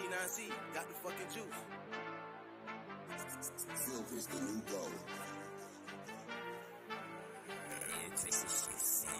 C9C, got the fucking juice. Silk is the new gold. It takes this shit fun.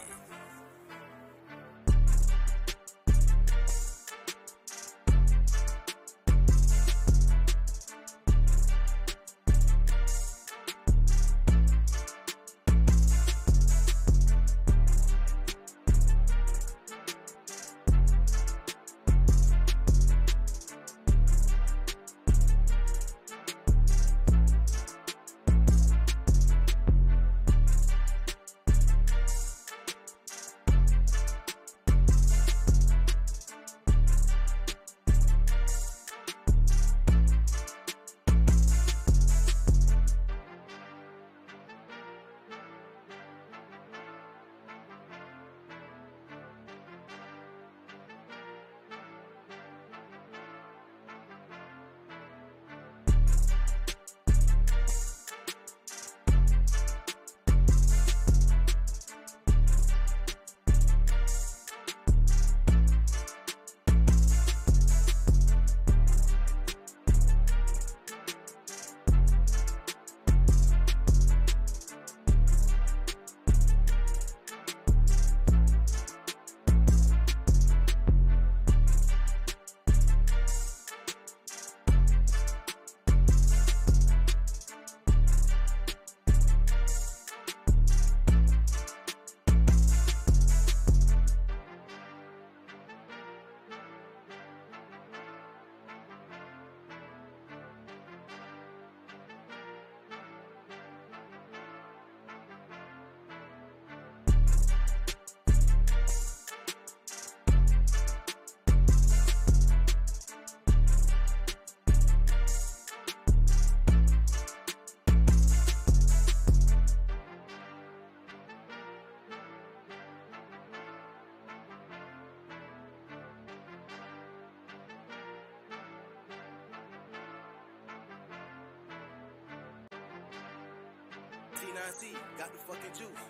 C9C, got the fucking juice.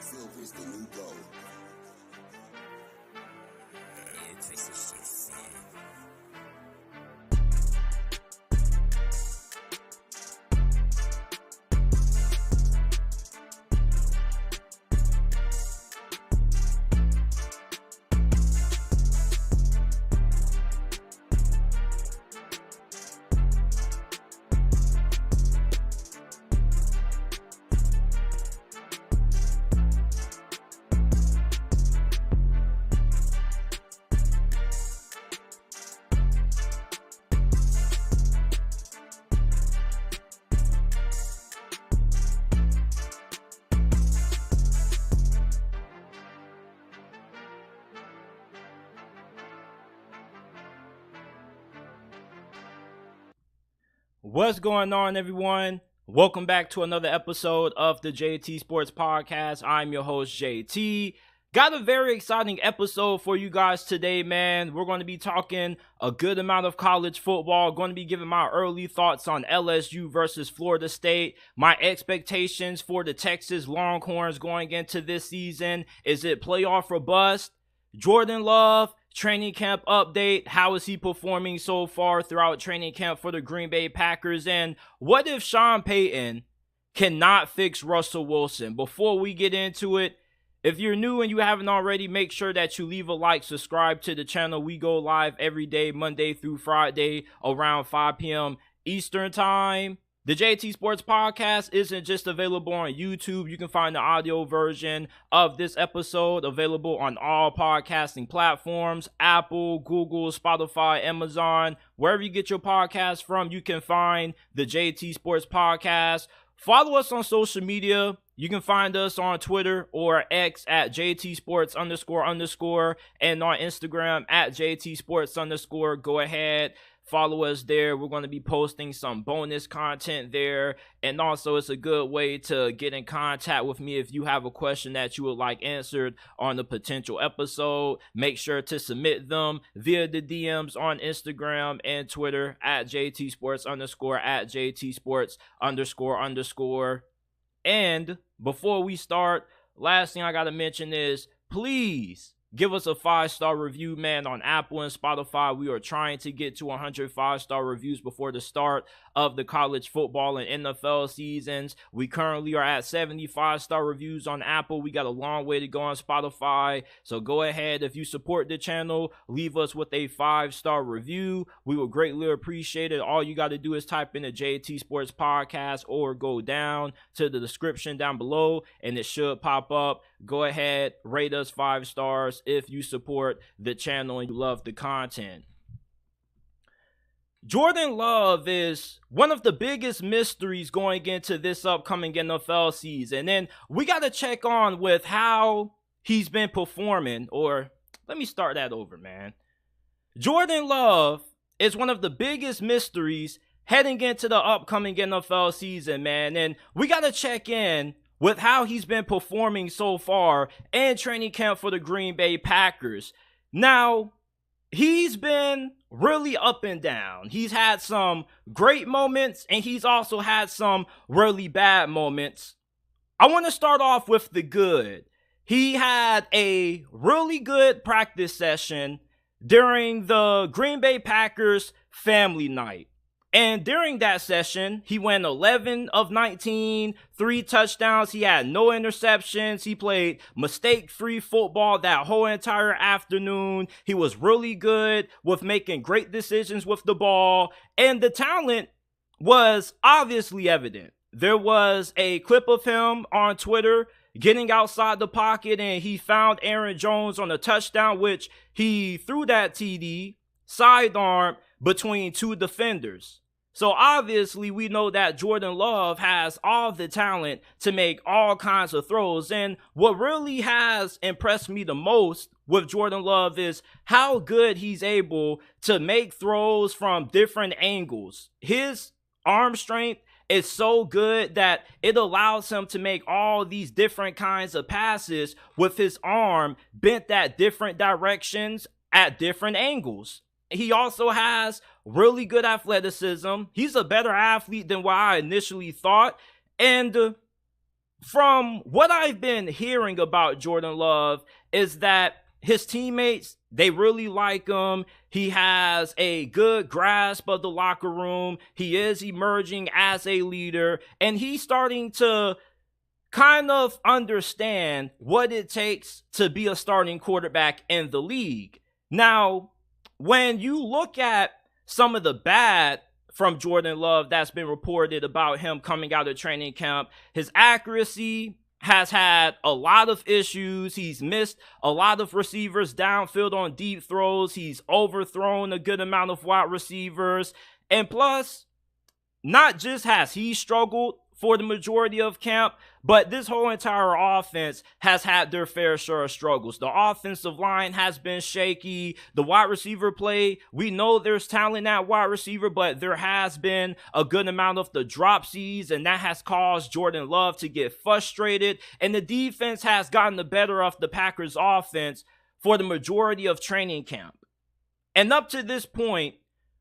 Silk is the new gold. It takes this shit fun. What's going on, everyone? Welcome back to another episode of the JT Sports Podcast. I'm your host, JT. Got a very exciting episode for you guys today, man. We're going to be talking a good amount of college football. Going to be giving my early thoughts on LSU versus Florida State. My expectations for the Texas Longhorns going into this season. Is it playoff or bust? Jordan Love, training camp update. How is he performing so far throughout training camp for the Green Bay Packers? And what if Sean Payton cannot fix Russell Wilson? Before we get into it, if you're new and you haven't already, make sure that you leave a like, subscribe to the channel. We go live every day, Monday through Friday, around 5 p.m. Eastern Time. The JT Sports Podcast isn't just available on YouTube. You can find the audio version of this episode available on all podcasting platforms: Apple, Google, Spotify, Amazon. Wherever you get your podcast from, you can find the JT Sports Podcast. Follow us on social media. You can find us on Twitter or X at JT__, and on Instagram at JT__. Go ahead. Follow us there. We're going to be posting some bonus content there. And also, it's a good way to get in contact with me if you have a question that you would like answered on a potential episode. Make sure to submit them via the DMs on Instagram and Twitter at JT_, at JT__. And before we start, last thing I got to mention is, please give us a 5-star review, man, on Apple and Spotify. We are trying to get to 100 5-star reviews before the start of the college football and NFL seasons. We currently are at 75-star reviews on Apple. We got a long way to go on Spotify. So go ahead, if you support the channel, leave us with a 5-star review. We will greatly appreciate it. All you got to do is type in the JT Sports Podcast or go down to the description down below and it should pop up. Go ahead, rate us 5 stars if you support the channel and you love the content. Jordan Love is one of the biggest mysteries going into this upcoming NFL season. And we got to check on with how he's been performing. Or let me start that over, man. Jordan Love is one of the biggest mysteries heading into the upcoming NFL season, man. And we got to check in with how he's been performing so far in training camp for the Green Bay Packers. Now, he's been really up and down. He's had some great moments, and he's also had some really bad moments. I want to start off with the good. He had a really good practice session during the Green Bay Packers family night. And during that session, he went 11 of 19, 3 touchdowns. He had no interceptions. He played mistake-free football that whole entire afternoon. He was really good with making great decisions with the ball. And the talent was obviously evident. There was a clip of him on Twitter getting outside the pocket, and he found Aaron Jones on a touchdown, which he threw that TD sidearm between 2 defenders. So obviously we know that Jordan Love has all the talent to make all kinds of throws. And what really has impressed me the most with Jordan Love is how good he's able to make throws from different angles. His arm strength is so good that it allows him to make all these different kinds of passes with his arm bent at different directions at different angles. He also has really good athleticism. He's a better athlete than what I initially thought. And from what I've been hearing about Jordan Love is that his teammates, they really like him. He has a good grasp of the locker room. He is emerging as a leader. And he's starting to kind of understand what it takes to be a starting quarterback in the league. Now, when you look at some of the bad from Jordan Love that's been reported about him coming out of training camp, his accuracy has had a lot of issues. He's missed a lot of receivers downfield on deep throws. He's overthrown a good amount of wide receivers. And plus, not just has he struggled for the majority of camp, but this whole entire offense has had their fair share of struggles. The offensive line has been shaky. The wide receiver play, we know there's talent at wide receiver, but there has been a good amount of the dropsies, and that has caused Jordan Love to get frustrated. And the defense has gotten the better of the Packers offense for the majority of training camp. And up to this point,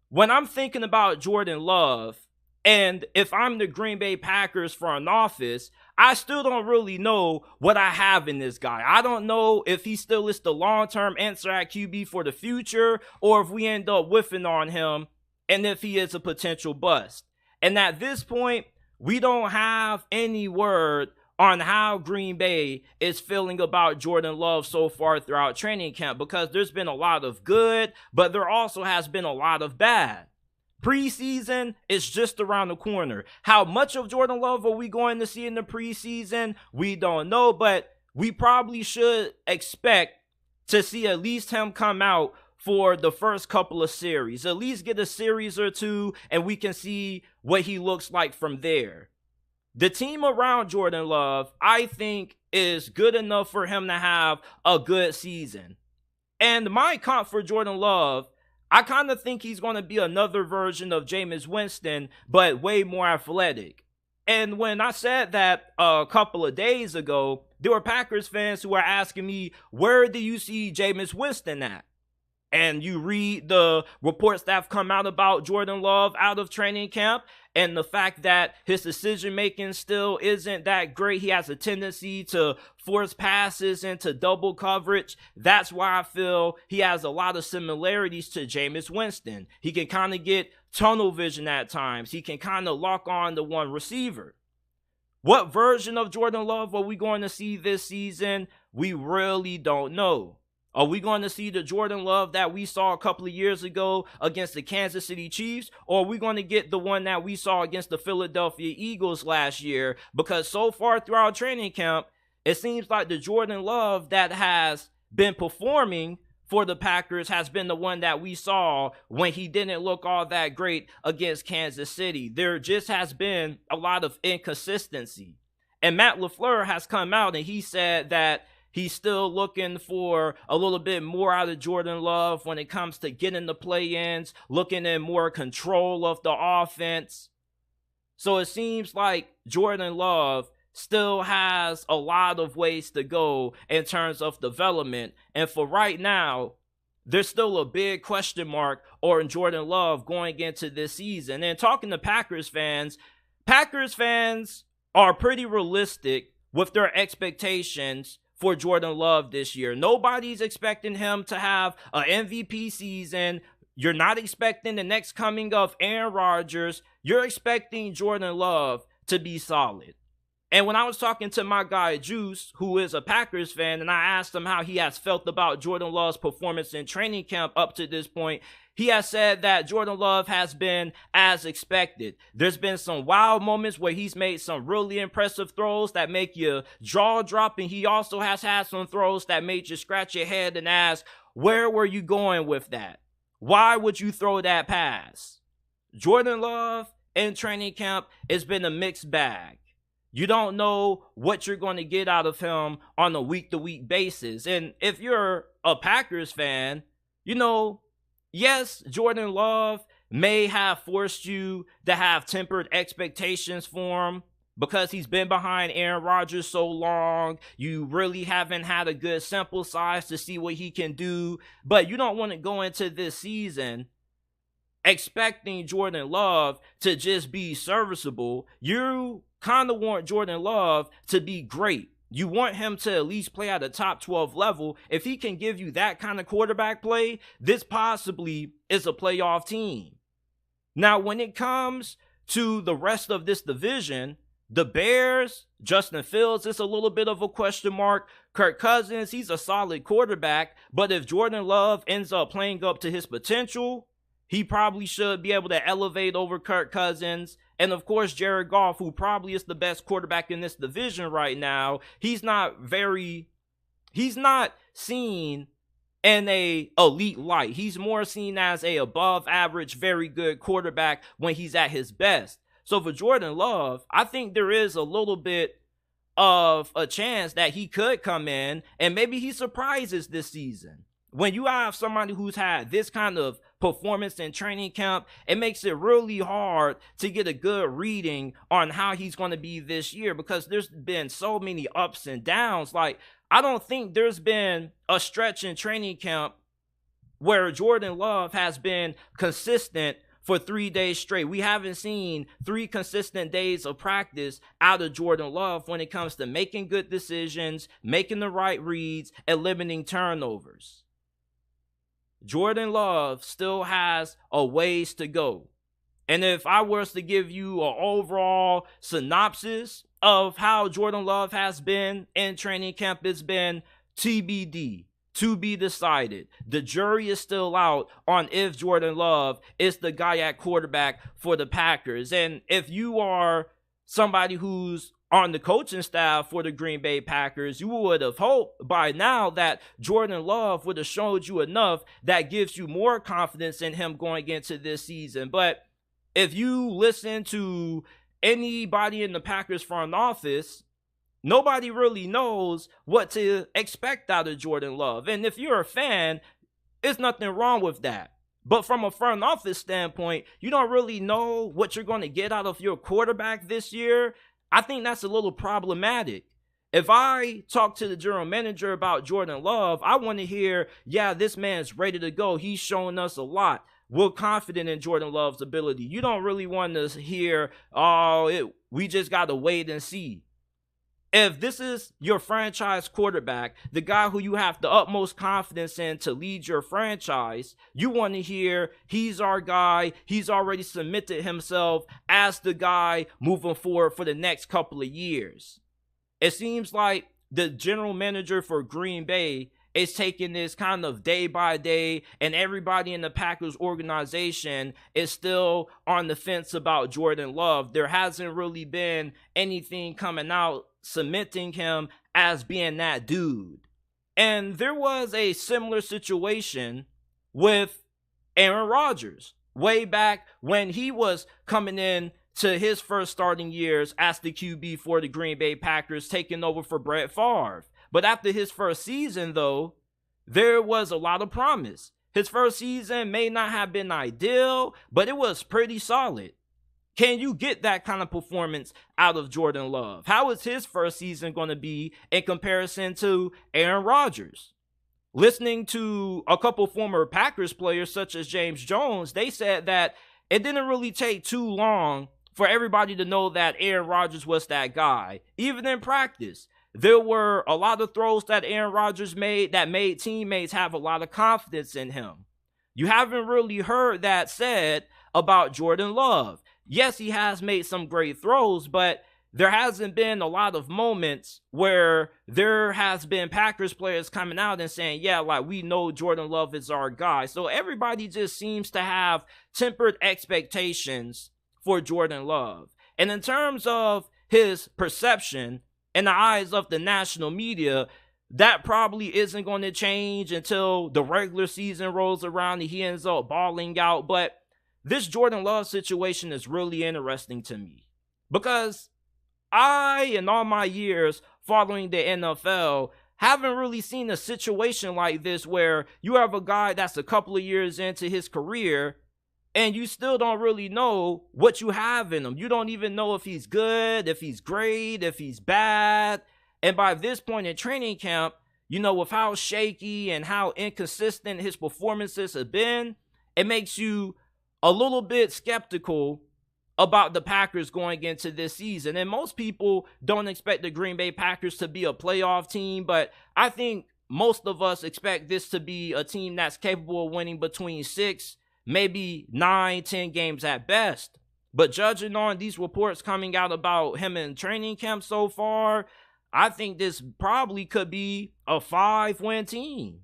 when I'm thinking about Jordan Love, and if I'm the Green Bay Packers front office, I still don't really know what I have in this guy. I don't know if he still is the long-term answer at QB for the future, or if we end up whiffing on him, and if he is a potential bust. And at this point, we don't have any word on how Green Bay is feeling about Jordan Love so far throughout training camp, because there's been a lot of good, but there also has been a lot of bad. Preseason is just around the corner. How much of Jordan Love are we going to see in the preseason? We don't know, but we probably should expect to see at least him come out for the first couple of series. At least get a series or two, and we can see what he looks like from there. The team around Jordan Love, I think, is good enough for him to have a good season. And my comp for Jordan Love, I kind of think he's going to be another version of Jameis Winston, but way more athletic. And when I said that a couple of days ago, there were Packers fans who were asking me, where do you see Jameis Winston at? And you read the reports that have come out about Jordan Love out of training camp and the fact that his decision making still isn't that great. He has a tendency to force passes into double coverage. That's why I feel he has a lot of similarities to Jameis Winston. He can kind of get tunnel vision at times. He can kind of lock on to one receiver. What version of Jordan Love are we going to see this season? We really don't know. Are we going to see the Jordan Love that we saw a couple of years ago against the Kansas City Chiefs? Or are we going to get the one that we saw against the Philadelphia Eagles last year? Because so far throughout training camp, it seems like the Jordan Love that has been performing for the Packers has been the one that we saw when he didn't look all that great against Kansas City. There just has been a lot of inconsistency. And Matt LaFleur has come out and he said that he's still looking for a little bit more out of Jordan Love when it comes to getting the play-ins, looking at more control of the offense. So it seems like Jordan Love still has a lot of ways to go in terms of development. And for right now, there's still a big question mark on Jordan Love going into this season. And talking to Packers fans are pretty realistic with their expectations for Jordan Love this year. Nobody's expecting him to have an MVP season. You're not expecting the next coming of Aaron Rodgers. You're expecting Jordan Love to be solid. And when I was talking to my guy Juice, who is a Packers fan, and I asked him how he has felt about Jordan Love's performance in training camp up to this point, he has said that Jordan Love has been as expected. There's been some wild moments where he's made some really impressive throws that make your jaw drop, and he also has had some throws that made you scratch your head and ask, where were you going with that? Why would you throw that pass? Jordan Love in training camp has been a mixed bag. You don't know what you're going to get out of him on a week-to-week basis. And if you're a Packers fan, you know, yes, Jordan Love may have forced you to have tempered expectations for him because he's been behind Aaron Rodgers so long. You really haven't had a good sample size to see what he can do. But you don't want to go into this season expecting Jordan Love to just be serviceable. You kind of want Jordan Love to be great. You want him to at least play at a top 12 level. If he can give you that kind of quarterback play, this possibly is a playoff team. Now, when it comes to the rest of this division, the Bears, Justin Fields is a little bit of a question mark. Kirk Cousins, he's a solid quarterback, but if Jordan Love ends up playing up to his potential, he probably should be able to elevate over Kirk Cousins. And of course, Jared Goff, who probably is the best quarterback in this division right now, he's not seen in a elite light. He's more seen as a above average, very good quarterback when he's at his best. So for Jordan Love, I think there is a little bit of a chance that he could come in and maybe he surprises this season. When you have somebody who's had this kind of performance in training camp, it makes it really hard to get a good reading on how he's going to be this year because there's been so many ups and downs. Like, I don't think there's been a stretch in training camp where Jordan Love has been consistent for 3 days straight. We haven't seen 3 consistent days of practice out of Jordan Love when it comes to making good decisions, making the right reads, and limiting turnovers. Jordan Love still has a ways to go. And if I was to give you an overall synopsis of how Jordan Love has been in training camp, it's been TBD, to be decided. The jury is still out on if Jordan Love is the guy at quarterback for the Packers. And if you are somebody who's on the coaching staff for the Green Bay Packers, you would have hoped by now that Jordan Love would have showed you enough that gives you more confidence in him going into this season. But if you listen to anybody in the Packers front office, nobody really knows what to expect out of Jordan Love. And if you're a fan, there's nothing wrong with that. But from a front office standpoint, you don't really know what you're going to get out of your quarterback this year. I think that's a little problematic. If I talk to the general manager about Jordan Love, I want to hear, yeah, this man's ready to go. He's showing us a lot. We're confident in Jordan Love's ability. You don't really want to hear, we just got to wait and see. If this is your franchise quarterback, the guy who you have the utmost confidence in to lead your franchise, you want to hear, he's our guy. He's already submitted himself as the guy moving forward for the next couple of years. It seems like the general manager for Green Bay is taking this kind of day by day, and everybody in the Packers organization is still on the fence about Jordan Love. There hasn't really been anything coming out cementing him as being that dude. And there was a similar situation with Aaron Rodgers way back when he was coming in to his first starting years as the QB for the Green Bay Packers, taking over for Brett Favre. But after his first season, though, there was a lot of promise. His first season may not have been ideal, but it was pretty solid. Can you get that kind of performance out of Jordan Love? How is his first season going to be in comparison to Aaron Rodgers? Listening to a couple former Packers players such as James Jones, they said that it didn't really take too long for everybody to know that Aaron Rodgers was that guy. Even in practice, there were a lot of throws that Aaron Rodgers made that made teammates have a lot of confidence in him. You haven't really heard that said about Jordan Love. Yes, he has made some great throws, but there hasn't been a lot of moments where there has been Packers players coming out and saying, yeah, like, we know Jordan Love is our guy. So everybody just seems to have tempered expectations for Jordan Love. And in terms of his perception in the eyes of the national media, that probably isn't going to change until the regular season rolls around and he ends up balling out. But this Jordan Love situation is really interesting to me because in all my years following the NFL, haven't really seen a situation like this where you have a guy that's a couple of years into his career and you still don't really know what you have in him. You don't even know if he's good, if he's great, if he's bad. And by this point in training camp, with how shaky and how inconsistent his performances have been, it makes you a little bit skeptical about the Packers going into this season. And most people don't expect the Green Bay Packers to be a playoff team, but I think most of us expect this to be a team that's capable of winning between 6, maybe 9, 10 games at best. But judging on these reports coming out about him in training camp so far, I think this probably could be a 5-win team.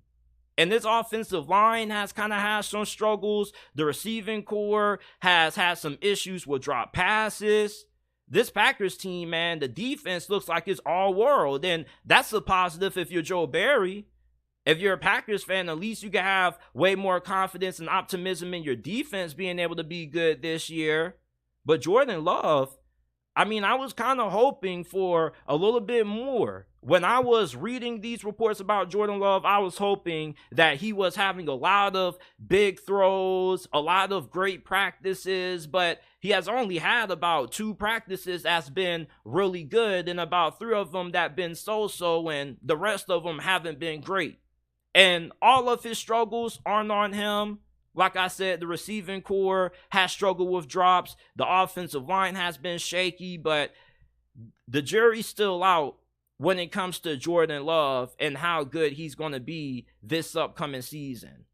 And this offensive line has kind of had some struggles. The receiving core has had some issues with drop passes. This Packers team, man, the defense looks like it's all world. And that's a positive if you're Joe Barry. If you're a Packers fan, at least you can have way more confidence and optimism in your defense being able to be good this year. But Jordan Love, I was kind of hoping for a little bit more. When I was reading these reports about Jordan Love, I was hoping that he was having a lot of big throws, a lot of great practices, but he has only had about 2 practices that's been really good and about 3 of them that been so-so, and the rest of them haven't been great. And all of his struggles aren't on him. Like I said, the receiving core has struggled with drops. The offensive line has been shaky, but the jury's still out when it comes to Jordan Love and how good he's going to be this upcoming season.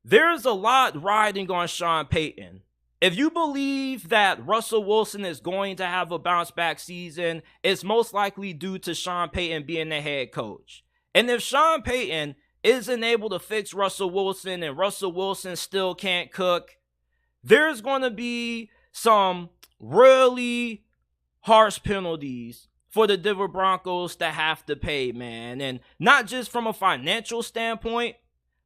There's a lot riding on Sean Payton. If you believe that Russell Wilson is going to have a bounce back season, it's most likely due to Sean Payton being the head coach. And if Sean Payton isn't able to fix Russell Wilson and Russell Wilson still can't cook, there's going to be some really harsh penalties for the Denver Broncos to have to pay, man. And not just from a financial standpoint,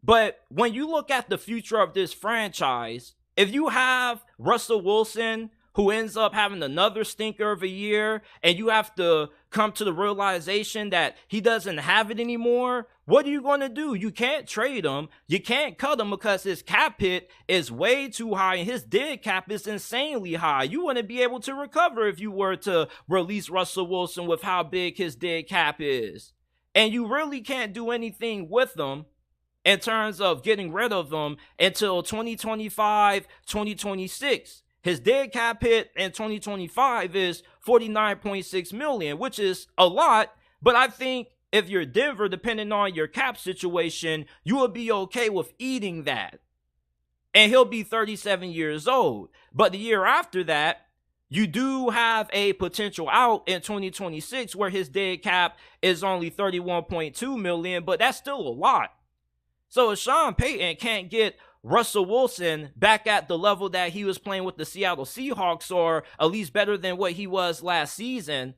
but when you look at the future of this franchise, if you have Russell Wilson, who ends up having another stinker of a year, and you have to come to the realization that he doesn't have it anymore, what are you going to do? You can't trade him. You can't cut him because his cap hit is way too high and his dead cap is insanely high. You wouldn't be able to recover if you were to release Russell Wilson with how big his dead cap is. And you really can't do anything with him in terms of getting rid of him until 2025, 2026. His dead cap hit in 2025 is $49.6 million, which is a lot, but I think if you're Denver, depending on your cap situation, you will be okay with eating that. And he'll be 37 years old. But the year after that, you do have a potential out in 2026 where his dead cap is only $31.2 million, but that's still a lot. So if Sean Payton can't get Russell Wilson back at the level that he was playing with the Seattle Seahawks, or at least better than what he was last season,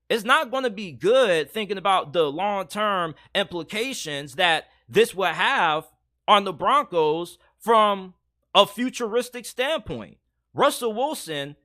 it's not going to be good thinking about the long-term implications that this will have on the Broncos from a futuristic standpoint. Russell Wilson,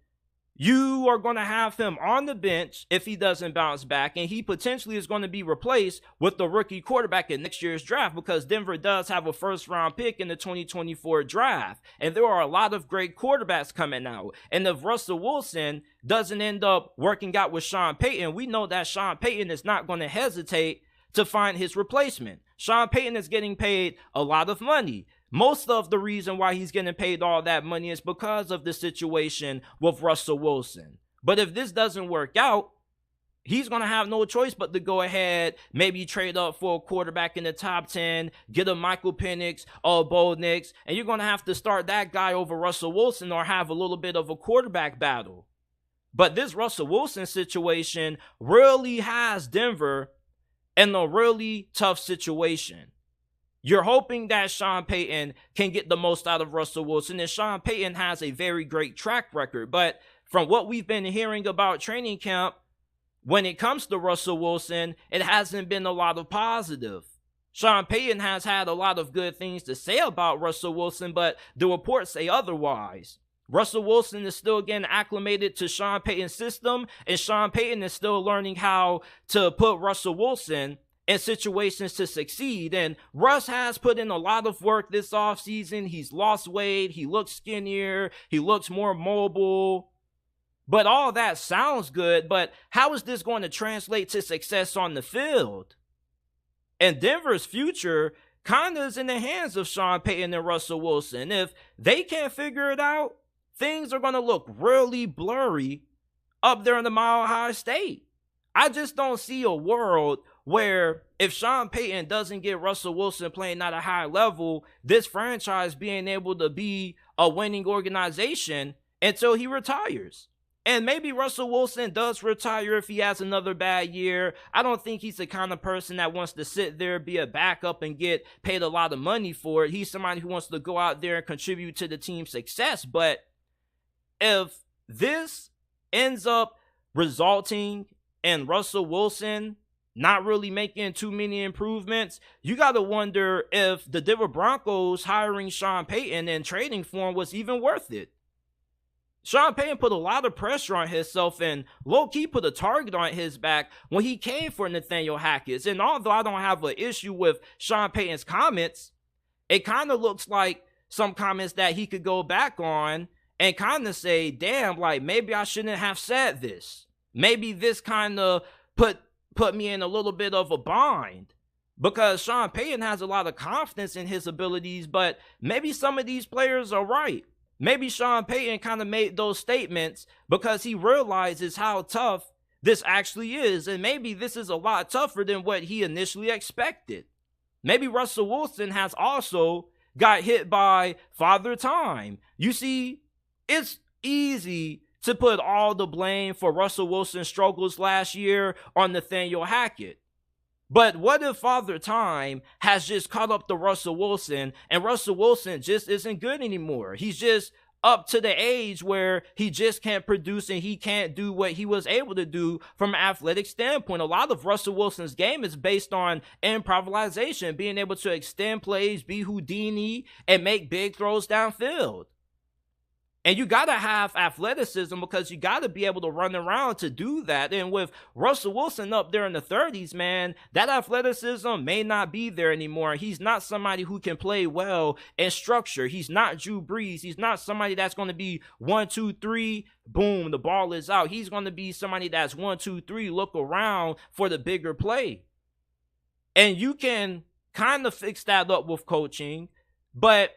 you are going to have him on the bench if he doesn't bounce back, and he potentially is going to be replaced with the rookie quarterback in next year's draft because Denver does have a first-round pick in the 2024 draft, and there are a lot of great quarterbacks coming out. And if Russell Wilson doesn't end up working out with Sean Payton, we know that Sean Payton is not going to hesitate to find his replacement. Sean Payton is getting paid a lot of money. Most of the reason why he's getting paid all that money is because of the situation with Russell Wilson. But if this doesn't work out, he's going to have no choice but to go ahead, maybe trade up for a quarterback in the top 10, get a Michael Penix or a Bo Nix, and you're going to have to start that guy over Russell Wilson or have a little bit of a quarterback battle. But this Russell Wilson situation really has Denver in a really tough situation. You're hoping that Sean Payton can get the most out of Russell Wilson, and Sean Payton has a very great track record. But from what we've been hearing about training camp, when it comes to Russell Wilson, it hasn't been a lot of positive. Sean Payton has had a lot of good things to say about Russell Wilson, but the reports say otherwise. Russell Wilson is still getting acclimated to Sean Payton's system, and Sean Payton is still learning how to put Russell Wilson in situations to succeed. And Russ has put in a lot of work this offseason. He's lost weight. He looks skinnier. He looks more mobile. But all that sounds good, but how is this going to translate to success on the field? And Denver's future kind of is in the hands of Sean Payton and Russell Wilson. If they can't figure it out, things are going to look really blurry up there in the Mile High State. I just don't see a world where if Sean Payton doesn't get Russell Wilson playing at a high level, this franchise being able to be a winning organization until he retires. And maybe Russell Wilson does retire if he has another bad year. I don't think he's the kind of person that wants to sit there, be a backup, and get paid a lot of money for it. He's somebody who wants to go out there and contribute to the team's success. But if this ends up resulting in Russell Wilson not really making too many improvements, you got to wonder if the Denver Broncos hiring Sean Payton and trading for him was even worth it. Sean Payton put a lot of pressure on himself and low-key put a target on his back when he came for Nathaniel Hackett. And although I don't have an issue with Sean Payton's comments, it kind of looks like some comments that he could go back on and kind of say, damn, like maybe I shouldn't have said this. Maybe this kind of put me in a little bit of a bind, because Sean Payton has a lot of confidence in his abilities, but maybe some of these players are right. Maybe Sean Payton kind of made those statements because he realizes how tough this actually is, and maybe this is a lot tougher than what he initially expected. Maybe Russell Wilson has also got hit by Father Time. You see, it's easy to put all the blame for Russell Wilson's struggles last year on Nathaniel Hackett. But what if Father Time has just caught up to Russell Wilson, and Russell Wilson just isn't good anymore? He's just up to the age where he just can't produce and he can't do what he was able to do from an athletic standpoint. A lot of Russell Wilson's game is based on improvisation, being able to extend plays, be Houdini, and make big throws downfield. And you got to have athleticism because you got to be able to run around to do that. And with Russell Wilson up there in the 30s, man, that athleticism may not be there anymore. He's not somebody who can play well in structure. He's not Drew Brees. He's not somebody that's going to be 1, 2, 3, boom, the ball is out. He's going to be somebody that's 1, 2, 3, look around for the bigger play. And you can kind of fix that up with coaching, but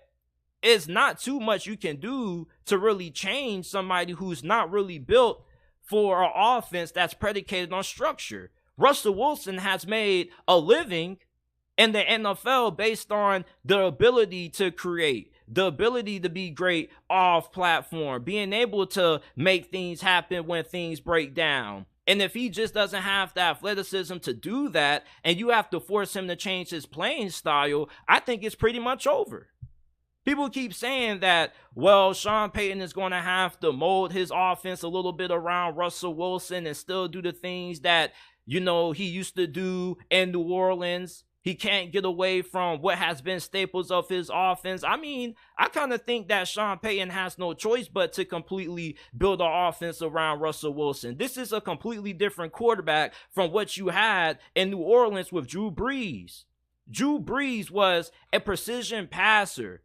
it's not too much you can do to really change somebody who's not really built for an offense that's predicated on structure. Russell Wilson has made a living in the NFL based on the ability to create, the ability to be great off platform, being able to make things happen when things break down. And if he just doesn't have the athleticism to do that, and you have to force him to change his playing style, I think it's pretty much over. People keep saying that, well, Sean Payton is going to have to mold his offense a little bit around Russell Wilson and still do the things that, he used to do in New Orleans. He can't get away from what has been staples of his offense. I mean, I kind of think that Sean Payton has no choice but to completely build an offense around Russell Wilson. This is a completely different quarterback from what you had in New Orleans with Drew Brees. Drew Brees was a precision passer.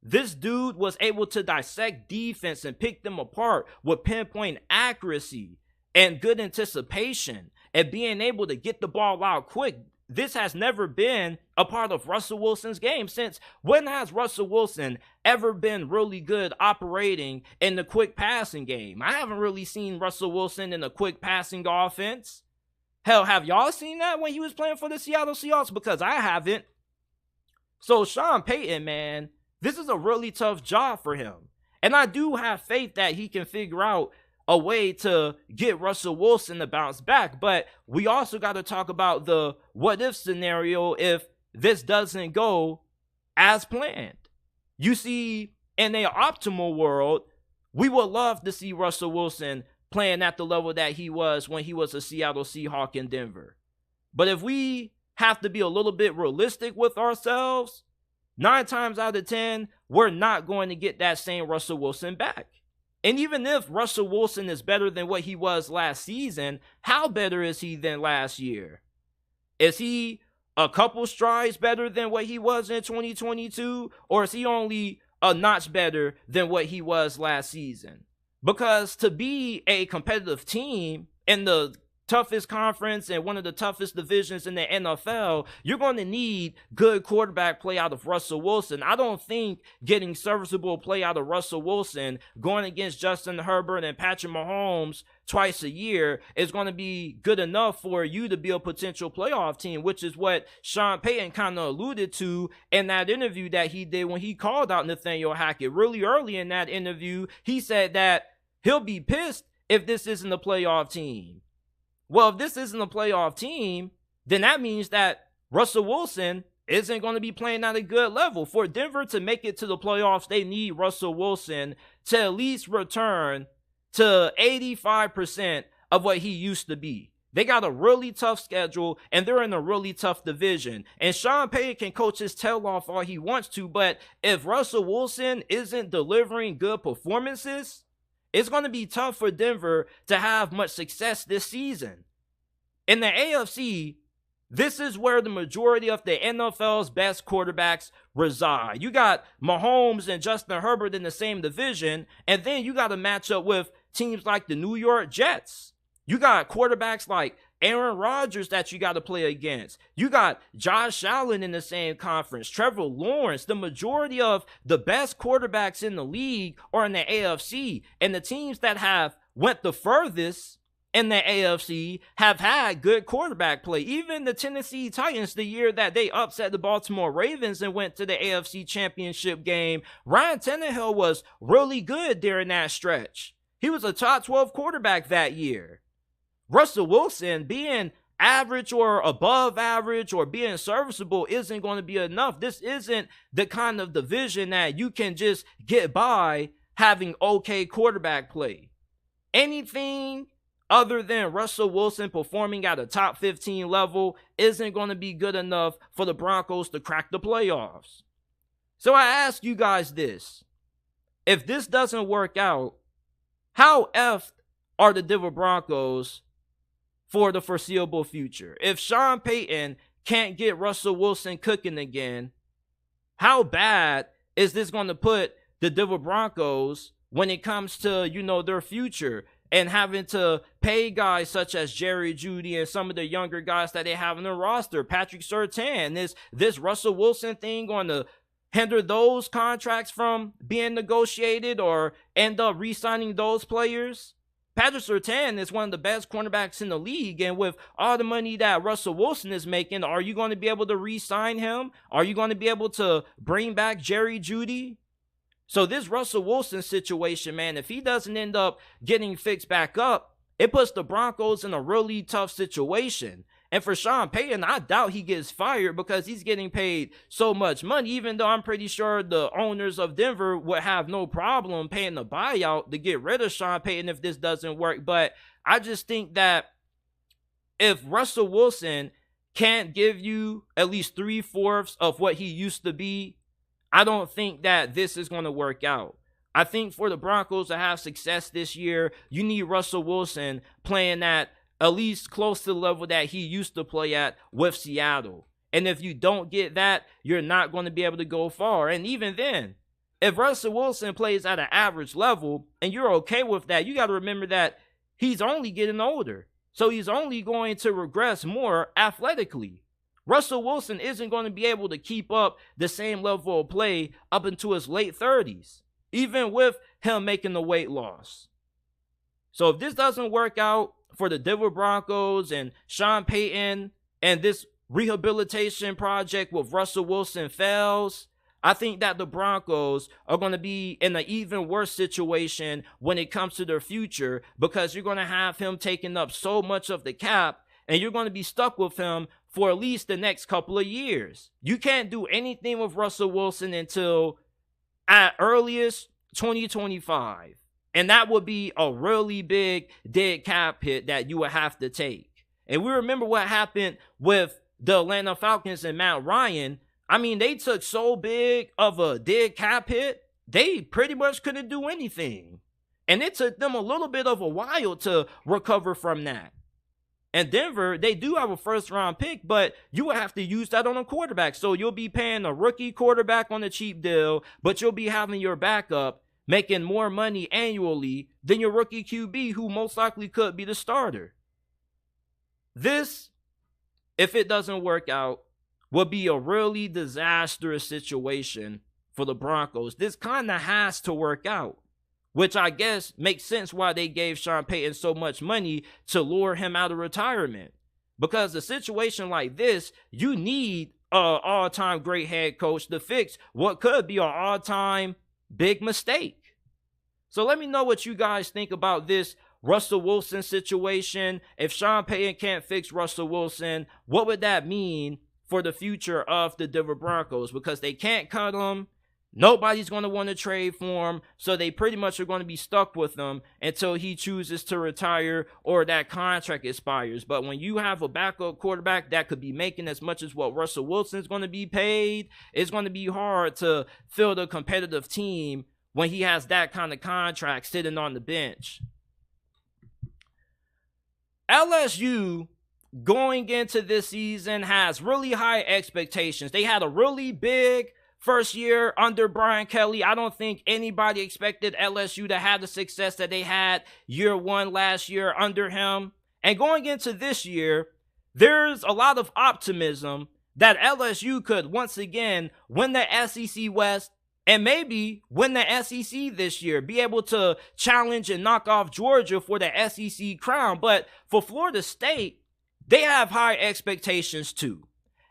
This dude was able to dissect defense and pick them apart with pinpoint accuracy and good anticipation and being able to get the ball out quick. This has never been a part of Russell Wilson's game. Since when has Russell Wilson ever been really good operating in the quick passing game? I haven't really seen Russell Wilson in a quick passing offense. Hell, have y'all seen that when he was playing for the Seattle Seahawks? Because I haven't. So Sean Payton, man, this is a really tough job for him. And I do have faith that he can figure out a way to get Russell Wilson to bounce back. But we also got to talk about the what-if scenario if this doesn't go as planned. You see, in an optimal world, we would love to see Russell Wilson playing at the level that he was when he was a Seattle Seahawk in Denver. But if we have to be a little bit realistic with ourselves, 9 times out of 10, we're not going to get that same Russell Wilson back. And even if Russell Wilson is better than what he was last season, how better is he than last year? Is he a couple strides better than what he was in 2022? Or is he only a notch better than what he was last season? Because to be a competitive team in the toughest conference and one of the toughest divisions in the NFL, you're going to need good quarterback play out of Russell Wilson. I don't think getting serviceable play out of Russell Wilson going against Justin Herbert and Patrick Mahomes twice a year is going to be good enough for you to be a potential playoff team, which is what Sean Payton kind of alluded to in that interview that he did when he called out Nathaniel Hackett. Really early in that interview, he said that he'll be pissed if this isn't a playoff team. Well, if this isn't a playoff team, then that means that Russell Wilson isn't going to be playing at a good level. For Denver to make it to the playoffs, they need Russell Wilson to at least return to 85% of what he used to be. They got a really tough schedule, and they're in a really tough division. And Sean Payton can coach his tail off all he wants to, but if Russell Wilson isn't delivering good performances, it's going to be tough for Denver to have much success this season. In the AFC, this is where the majority of the NFL's best quarterbacks reside. You got Mahomes and Justin Herbert in the same division, and then you got to match up with teams like the New York Jets. You got quarterbacks like Aaron Rodgers that you got to play against. You got Josh Allen in the same conference, Trevor Lawrence. The majority of the best quarterbacks in the league are in the AFC. And the teams that have went the furthest in the AFC have had good quarterback play. Even the Tennessee Titans, the year that they upset the Baltimore Ravens and went to the AFC Championship game, Ryan Tannehill was really good during that stretch. He was a top 12 quarterback that year. Russell Wilson being average or above average or being serviceable isn't going to be enough. This isn't the kind of division that you can just get by having okay quarterback play. Anything other than Russell Wilson performing at a top 15 level isn't going to be good enough for the Broncos to crack the playoffs. So I ask you guys this. if this doesn't work out, how effed are the Denver Broncos for the foreseeable future? If Sean Payton can't get Russell Wilson cooking again, how bad is this going to put the Denver Broncos when it comes to, their future and having to pay guys such as Jerry Jeudy and some of the younger guys that they have in their roster, Patrick Surtain? Is this Russell Wilson thing going to hinder those contracts from being negotiated or end up re-signing those players? Patrick Surtain is one of the best cornerbacks in the league, and with all the money that Russell Wilson is making, are you going to be able to re-sign him? Are you going to be able to bring back Jerry Jeudy? So this Russell Wilson situation, man, if he doesn't end up getting fixed back up, it puts the Broncos in a really tough situation. And for Sean Payton, I doubt he gets fired because he's getting paid so much money, even though I'm pretty sure the owners of Denver would have no problem paying the buyout to get rid of Sean Payton if this doesn't work. But I just think that if Russell Wilson can't give you at least 3/4 of what he used to be, I don't think that this is going to work out. I think for the Broncos to have success this year, you need Russell Wilson playing at least close to the level that he used to play at with Seattle. And if you don't get that, you're not going to be able to go far. And even then, if Russell Wilson plays at an average level and you're okay with that, you got to remember that he's only getting older. So he's only going to regress more athletically. Russell Wilson isn't going to be able to keep up the same level of play up into his late 30s, even with him making the weight loss. So if this doesn't work out for the Denver Broncos and Sean Payton and this rehabilitation project with Russell Wilson fails, I think that the Broncos are going to be in an even worse situation when it comes to their future, because you're going to have him taking up so much of the cap and you're going to be stuck with him for at least the next couple of years. You can't do anything with Russell Wilson until at earliest 2025. And that would be a really big dead cap hit that you would have to take. And we remember what happened with the Atlanta Falcons and Matt Ryan. I mean, they took so big of a dead cap hit, they pretty much couldn't do anything. And it took them a little bit of a while to recover from that. And Denver, they do have a first-round pick, but you will have to use that on a quarterback. So you'll be paying a rookie quarterback on a cheap deal, but you'll be having your backup making more money annually than your rookie QB, who most likely could be the starter. This, if it doesn't work out, will be a really disastrous situation for the Broncos. This kind of has to work out, which I guess makes sense why they gave Sean Payton so much money to lure him out of retirement. Because a situation like this, you need an all-time great head coach to fix what could be an all-time big mistake. So let me know what you guys think about this Russell Wilson situation. If Sean Payton can't fix Russell Wilson, what would that mean for the future of the Denver Broncos? Because they can't cut him. Nobody's going to want to trade for him. So they pretty much are going to be stuck with him until he chooses to retire or that contract expires. But when you have a backup quarterback that could be making as much as what Russell Wilson is going to be paid, it's going to be hard to field a competitive team when he has that kind of contract sitting on the bench. LSU going into this season has really high expectations. They had a really big first year under Brian Kelly. I don't think anybody expected LSU to have the success that they had year one last year under him. And going into this year, there's a lot of optimism that LSU could once again win the SEC West and maybe win the SEC this year, be able to challenge and knock off Georgia for the SEC crown. But for Florida State, they have high expectations too.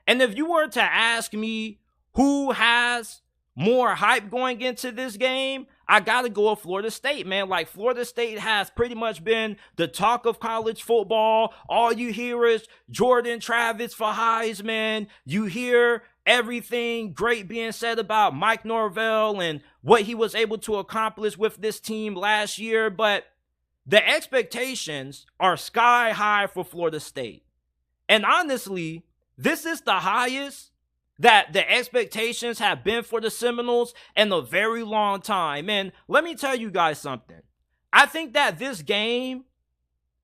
And if you were to ask me who has more hype going into this game, I got to go with Florida State, man. Like, Florida State has pretty much been the talk of college football. All you hear is Jordan Travis for Heisman. You hear everything great being said about Mike Norvell and what he was able to accomplish with this team last year. But the expectations are sky high for Florida State. And honestly, this is the highest that the expectations have been for the Seminoles in a very long time. And let me tell you guys something. I think that this game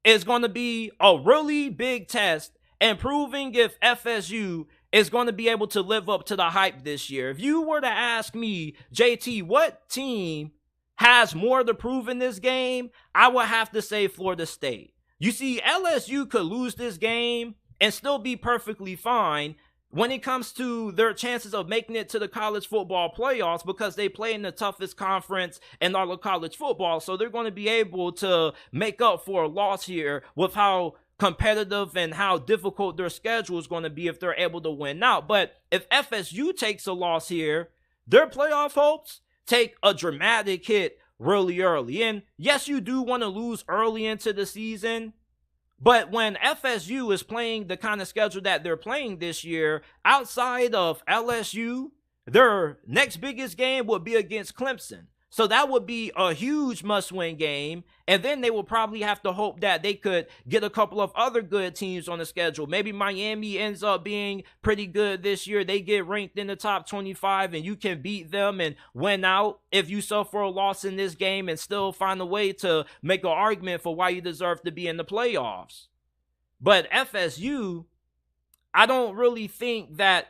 is going to be a really big test and proving if FSU is going to be able to live up to the hype this year. If you were to ask me, JT, what team has more to prove in this game, I would have to say Florida State. You see, LSU could lose this game and still be perfectly fine when it comes to their chances of making it to the college football playoffs, because they play in the toughest conference in all of college football. So they're going to be able to make up for a loss here with how competitive and how difficult their schedule is going to be if they're able to win out. But if FSU takes a loss here, their playoff hopes take a dramatic hit really early. And yes, you do want to lose early into the season, but when FSU is playing the kind of schedule that they're playing this year, outside of LSU, their next biggest game would be against Clemson. So that would be a huge must-win game. And then they will probably have to hope that they could get a couple of other good teams on the schedule. Maybe Miami ends up being pretty good this year. They get ranked in the top 25 and you can beat them and win out if you suffer a loss in this game and still find a way to make an argument for why you deserve to be in the playoffs. But FSU, I don't really think that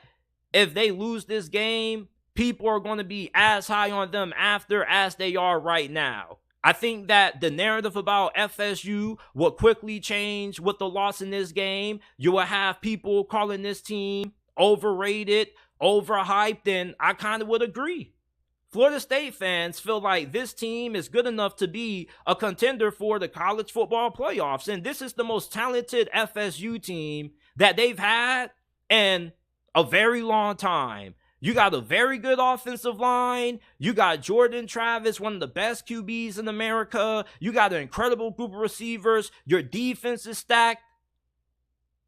if they lose this game, people are going to be as high on them after as they are right now. I think that the narrative about FSU will quickly change with the loss in this game. You will have people calling this team overrated, overhyped, and I kind of would agree. Florida State fans feel like this team is good enough to be a contender for the college football playoffs, and this is the most talented FSU team that they've had in a very long time. You got a very good offensive line. You got Jordan Travis, one of the best QBs in America. You got an incredible group of receivers. Your defense is stacked.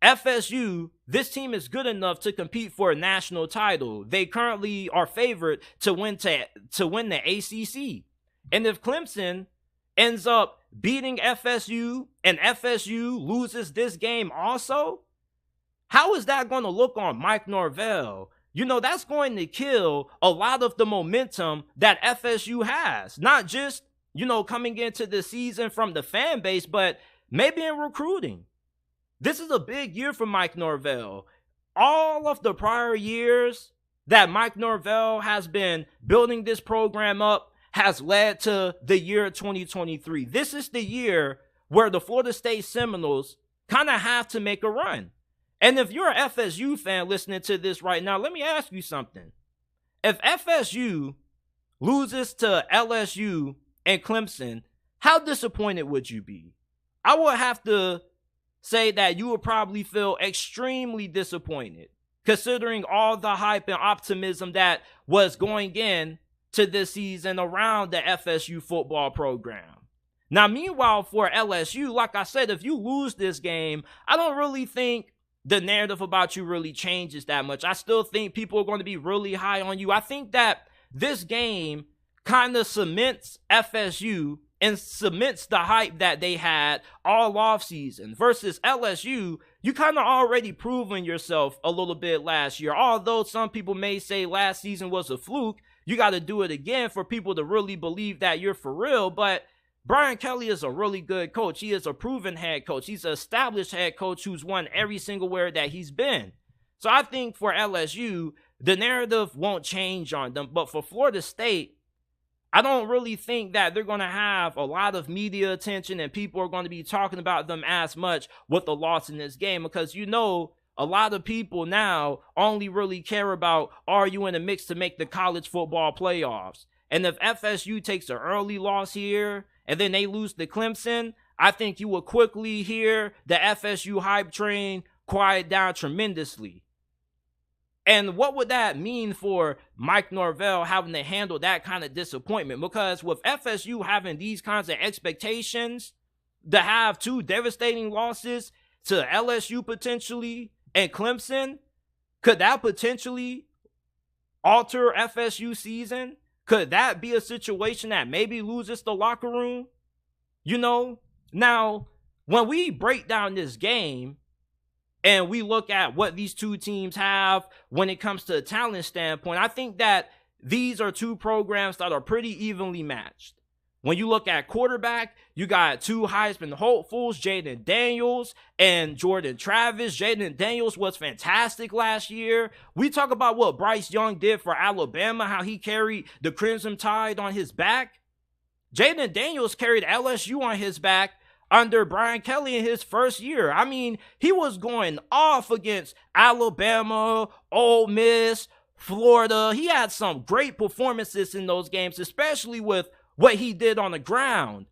FSU, this team is good enough to compete for a national title. They currently are favored to win the ACC. And if Clemson ends up beating FSU and FSU loses this game also, how is that going to look on Mike Norvell? You know, that's going to kill a lot of the momentum that FSU has. Not just, coming into the season from the fan base, but maybe in recruiting. This is a big year for Mike Norvell. All of the prior years that Mike Norvell has been building this program up has led to the year 2023. This is the year where the Florida State Seminoles kind of have to make a run. And if you're an FSU fan listening to this right now, let me ask you something. If FSU loses to LSU and Clemson, how disappointed would you be? I would have to say that you would probably feel extremely disappointed, considering all the hype and optimism that was going in to this season around the FSU football program. Now, meanwhile, for LSU, like I said, if you lose this game, I don't really think the narrative about you really changes that much. I still think people are going to be really high on you. I think that this game kind of cements FSU and cements the hype that they had all offseason. Versus LSU, you kind of already proven yourself a little bit last year. Although some people may say last season was a fluke, you got to do it again for people to really believe that you're for real. But Brian Kelly is a really good coach. He is a proven head coach. He's an established head coach who's won every single where that he's been. So I think for LSU, the narrative won't change on them. But for Florida State, I don't really think that they're going to have a lot of media attention and people are going to be talking about them as much with the loss in this game, because a lot of people now only really care about, are you in the mix to make the college football playoffs? And if FSU takes an early loss here and then they lose to Clemson, I think you will quickly hear the FSU hype train quiet down tremendously. And what would that mean for Mike Norvell having to handle that kind of disappointment? Because with FSU having these kinds of expectations, to have two devastating losses to LSU potentially and Clemson, could that potentially alter FSU season? Could that be a situation that maybe loses the locker room? Now, when we break down this game, and we look at what these two teams have when it comes to a talent standpoint, I think that these are two programs that are pretty evenly matched. When you look at quarterback, you got two Heisman hopefuls, Jaden Daniels and Jordan Travis. Jaden Daniels was fantastic last year. We talk about what Bryce Young did for Alabama, how he carried the Crimson Tide on his back. Jaden Daniels carried LSU on his back under Brian Kelly in his first year. I mean, he was going off against Alabama, Ole Miss, Florida. He had some great performances in those games, especially with what he did on the ground.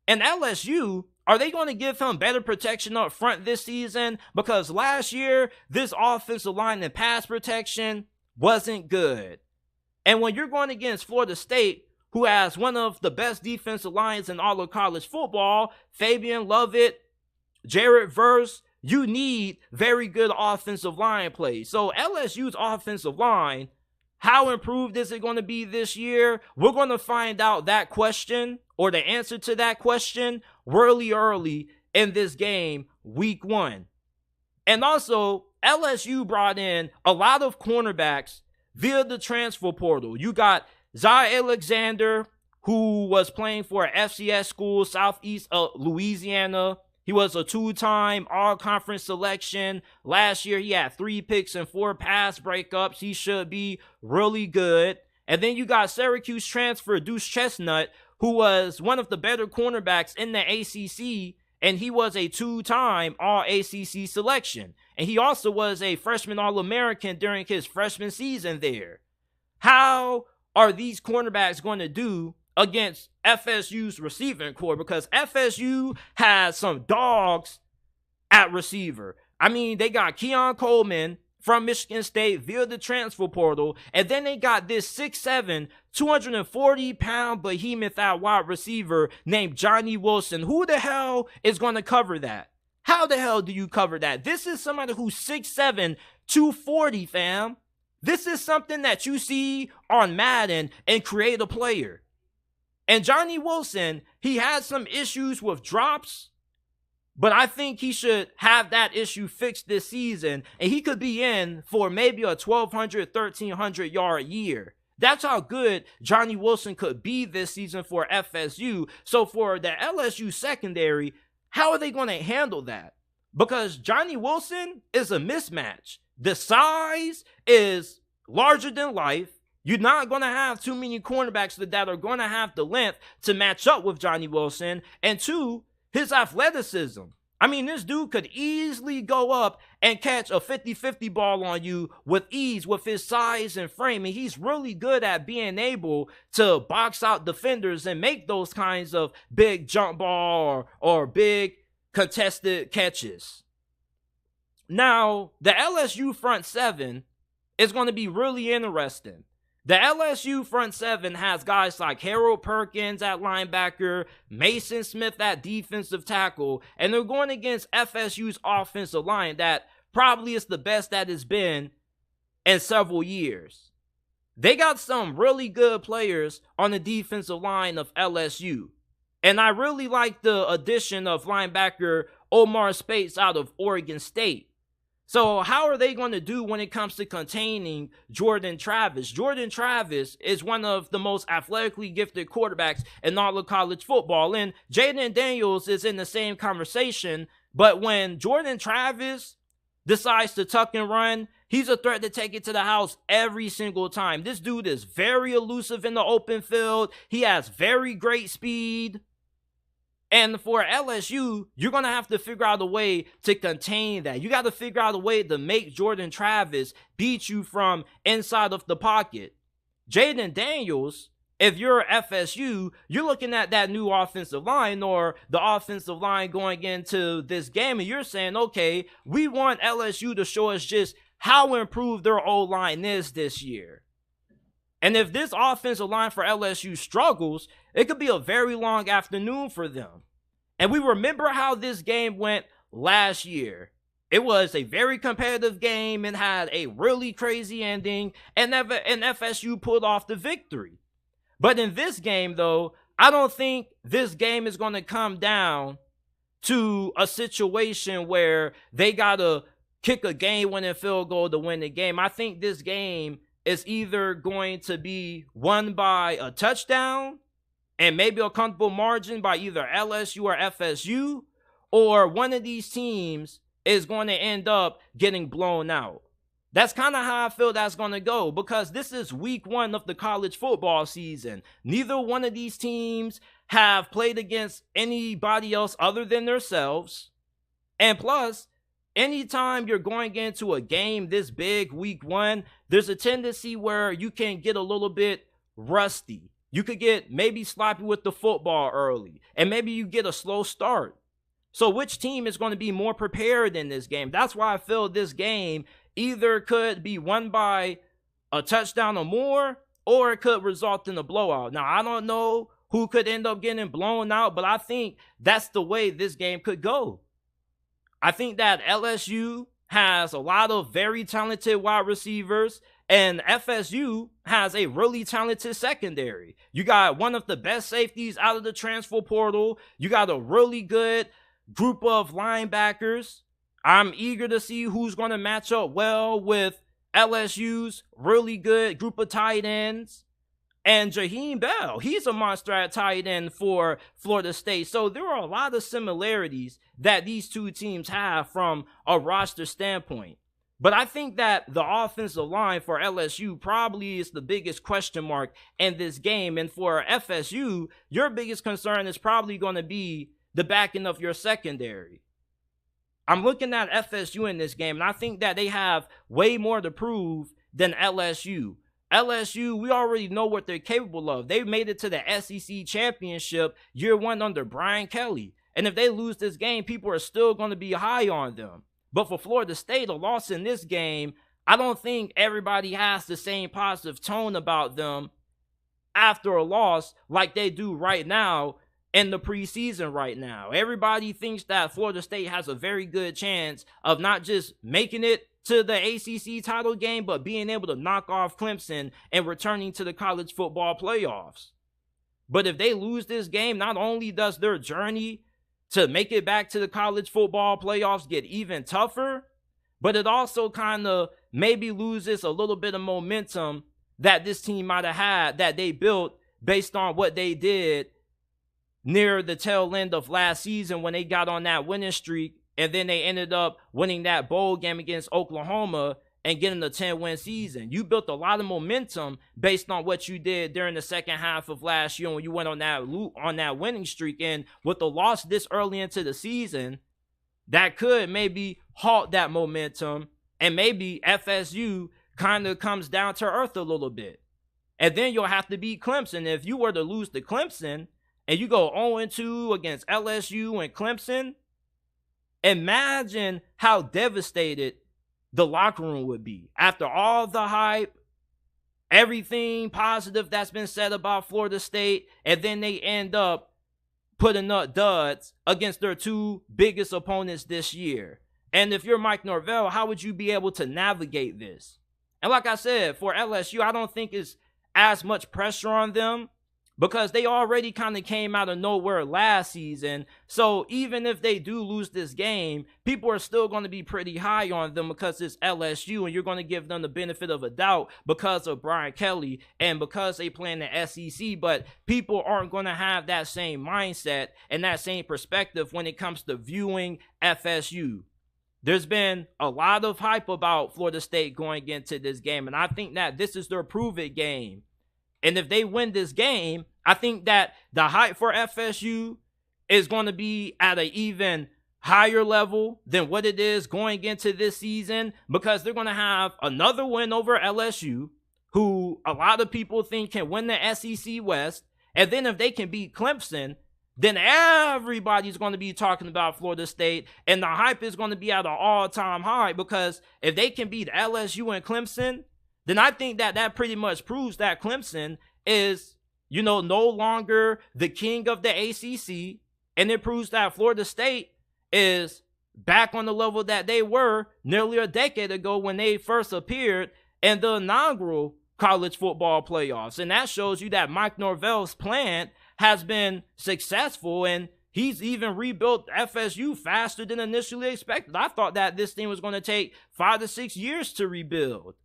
And LSU, are they going to give him better protection up front this season? Because last year, this offensive line and pass protection wasn't good. And when you're going against Florida State, who has one of the best defensive lines in all of college football, Fabian Lovett, Jared Verse, you need very good offensive line play. So LSU's offensive line, how improved is it going to be this year? We're going to find out that question, or the answer to that question, really early in this game, week 1. And also, LSU brought in a lot of cornerbacks via the transfer portal. You got Zy Alexander, who was playing for an FCS school, Southeast Louisiana. He was a 2-time all-conference selection. Last year, he had 3 picks and 4 pass breakups. He should be really good. And then you got Syracuse transfer Deuce Chestnut, who was one of the better cornerbacks in the ACC, and he was a 2-time all-ACC selection. And he also was a freshman All-American during his freshman season there. How are these cornerbacks going to do against FSU's receiving core? Because FSU has some dogs at receiver. I mean, they got Keon Coleman from Michigan State via the transfer portal, and then they got this 6'7", 240-pound behemoth at wide receiver named Johnny Wilson. Who the hell is going to cover that? How the hell do you cover that? This is somebody who's 6'7", 240, fam. This is something that you see on Madden and Create a Player. And Johnny Wilson, he had some issues with drops, but I think he should have that issue fixed this season, and he could be in for maybe a 1,200, 1,300 yard year. That's how good Johnny Wilson could be this season for FSU. So for the LSU secondary, how are they going to handle that? Because Johnny Wilson is a mismatch. The size is larger than life. You're not going to have too many cornerbacks that are going to have the length to match up with Johnny Wilson. And 2, his athleticism. I mean, this dude could easily go up and catch a 50-50 ball on you with ease with his size and frame. And he's really good at being able to box out defenders and make those kinds of big jump ball or big contested catches. Now, the LSU front 7 is going to be really interesting. The LSU front 7 has guys like Harold Perkins at linebacker, Mason Smith at defensive tackle, and they're going against FSU's offensive line that probably is the best that it's been in several years. They got some really good players on the defensive line of LSU. And I really like the addition of linebacker Omar Speights out of Oregon State. So how are they going to do when it comes to containing Jordan Travis? Jordan Travis is one of the most athletically gifted quarterbacks in all of college football. And Jaden Daniels is in the same conversation. But when Jordan Travis decides to tuck and run, he's a threat to take it to the house every single time. This dude is very elusive in the open field. He has very great speed. And for LSU, you're going to have to figure out a way to contain that. You got to figure out a way to make Jordan Travis beat you from inside of the pocket. Jaden Daniels, if you're FSU, you're looking at that new offensive line or the offensive line going into this game, and you're saying, okay, we want LSU to show us just how improved their O-line is this year. And if this offensive line for LSU struggles, it could be a very long afternoon for them. And we remember how this game went last year. It was a very competitive game and had a really crazy ending, and FSU pulled off the victory. But in this game, though, I don't think this game is going to come down to a situation where they got to kick a game-winning field goal to win the game. I think this game is either going to be won by a touchdown and maybe a comfortable margin by either LSU or FSU, or one of these teams is going to end up getting blown out. That's kind of how I feel that's going to go, because this is week 1 of the college football season. Neither one of these teams have played against anybody else other than themselves. And plus, anytime you're going into a game this big, week 1, there's a tendency where you can get a little bit rusty. You could get maybe sloppy with the football early, and maybe you get a slow start. So which team is going to be more prepared in this game? That's why I feel this game either could be won by a touchdown or more, or it could result in a blowout. Now, I don't know who could end up getting blown out, but I think that's the way this game could go. I think that LSU has a lot of very talented wide receivers, and FSU has a really talented secondary. You got one of the best safeties out of the transfer portal. You got a really good group of linebackers. I'm eager to see who's going to match up well with LSU's really good group of tight ends. And Jaheim Bell, he's a monster at tight end for Florida State. So there are a lot of similarities that these two teams have from a roster standpoint. But I think that the offensive line for LSU probably is the biggest question mark in this game. And for FSU, your biggest concern is probably going to be the backing of your secondary. I'm looking at FSU in this game, and I think that they have way more to prove than LSU. LSU, we already know what they're capable of. They made it to the SEC championship year 1 under Brian Kelly. And if they lose this game, people are still going to be high on them. But for Florida State, a loss in this game, I don't think everybody has the same positive tone about them after a loss like they do right now in the preseason right now. Everybody thinks that Florida State has a very good chance of not just making it to the ACC title game, but being able to knock off Clemson and returning to the college football playoffs. But if they lose this game, not only does their journey to make it back to the college football playoffs get even tougher, but it also kind of maybe loses a little bit of momentum that this team might have had that they built based on what they did near the tail end of last season when they got on that winning streak, and then they ended up winning that bowl game against Oklahoma and getting a 10-win season. You built a lot of momentum based on what you did during the second half of last year when you went on that winning streak. And with the loss this early into the season, that could maybe halt that momentum, and maybe FSU kind of comes down to earth a little bit. And then you'll have to beat Clemson. If you were to lose to Clemson and you go 0-2 against LSU and Clemson, imagine how devastated the locker room would be after all the hype, everything positive that's been said about Florida State, and then they end up putting up duds against their two biggest opponents this year. And if you're Mike Norvell, how would you be able to navigate this? And like I said, for LSU, I don't think it's as much pressure on them because they already kind of came out of nowhere last season. So even if they do lose this game, people are still going to be pretty high on them because it's LSU, and you're going to give them the benefit of a doubt because of Brian Kelly and because they play in the SEC. But people aren't going to have that same mindset and that same perspective when it comes to viewing FSU. There's been a lot of hype about Florida State going into this game, and I think that this is their prove-it game. And if they win this game, I think that the hype for FSU is going to be at an even higher level than what it is going into this season, because they're going to have another win over LSU, who a lot of people think can win the SEC West. And then if they can beat Clemson, then everybody's going to be talking about Florida State, and the hype is going to be at an all-time high, because if they can beat LSU and Clemson, then I think that that pretty much proves that Clemson is, no longer the king of the ACC, and it proves that Florida State is back on the level that they were nearly a decade ago when they first appeared in the inaugural college football playoffs. And that shows you that Mike Norvell's plan has been successful, and he's even rebuilt FSU faster than initially expected. I thought that this thing was going to take 5 to 6 years to rebuild.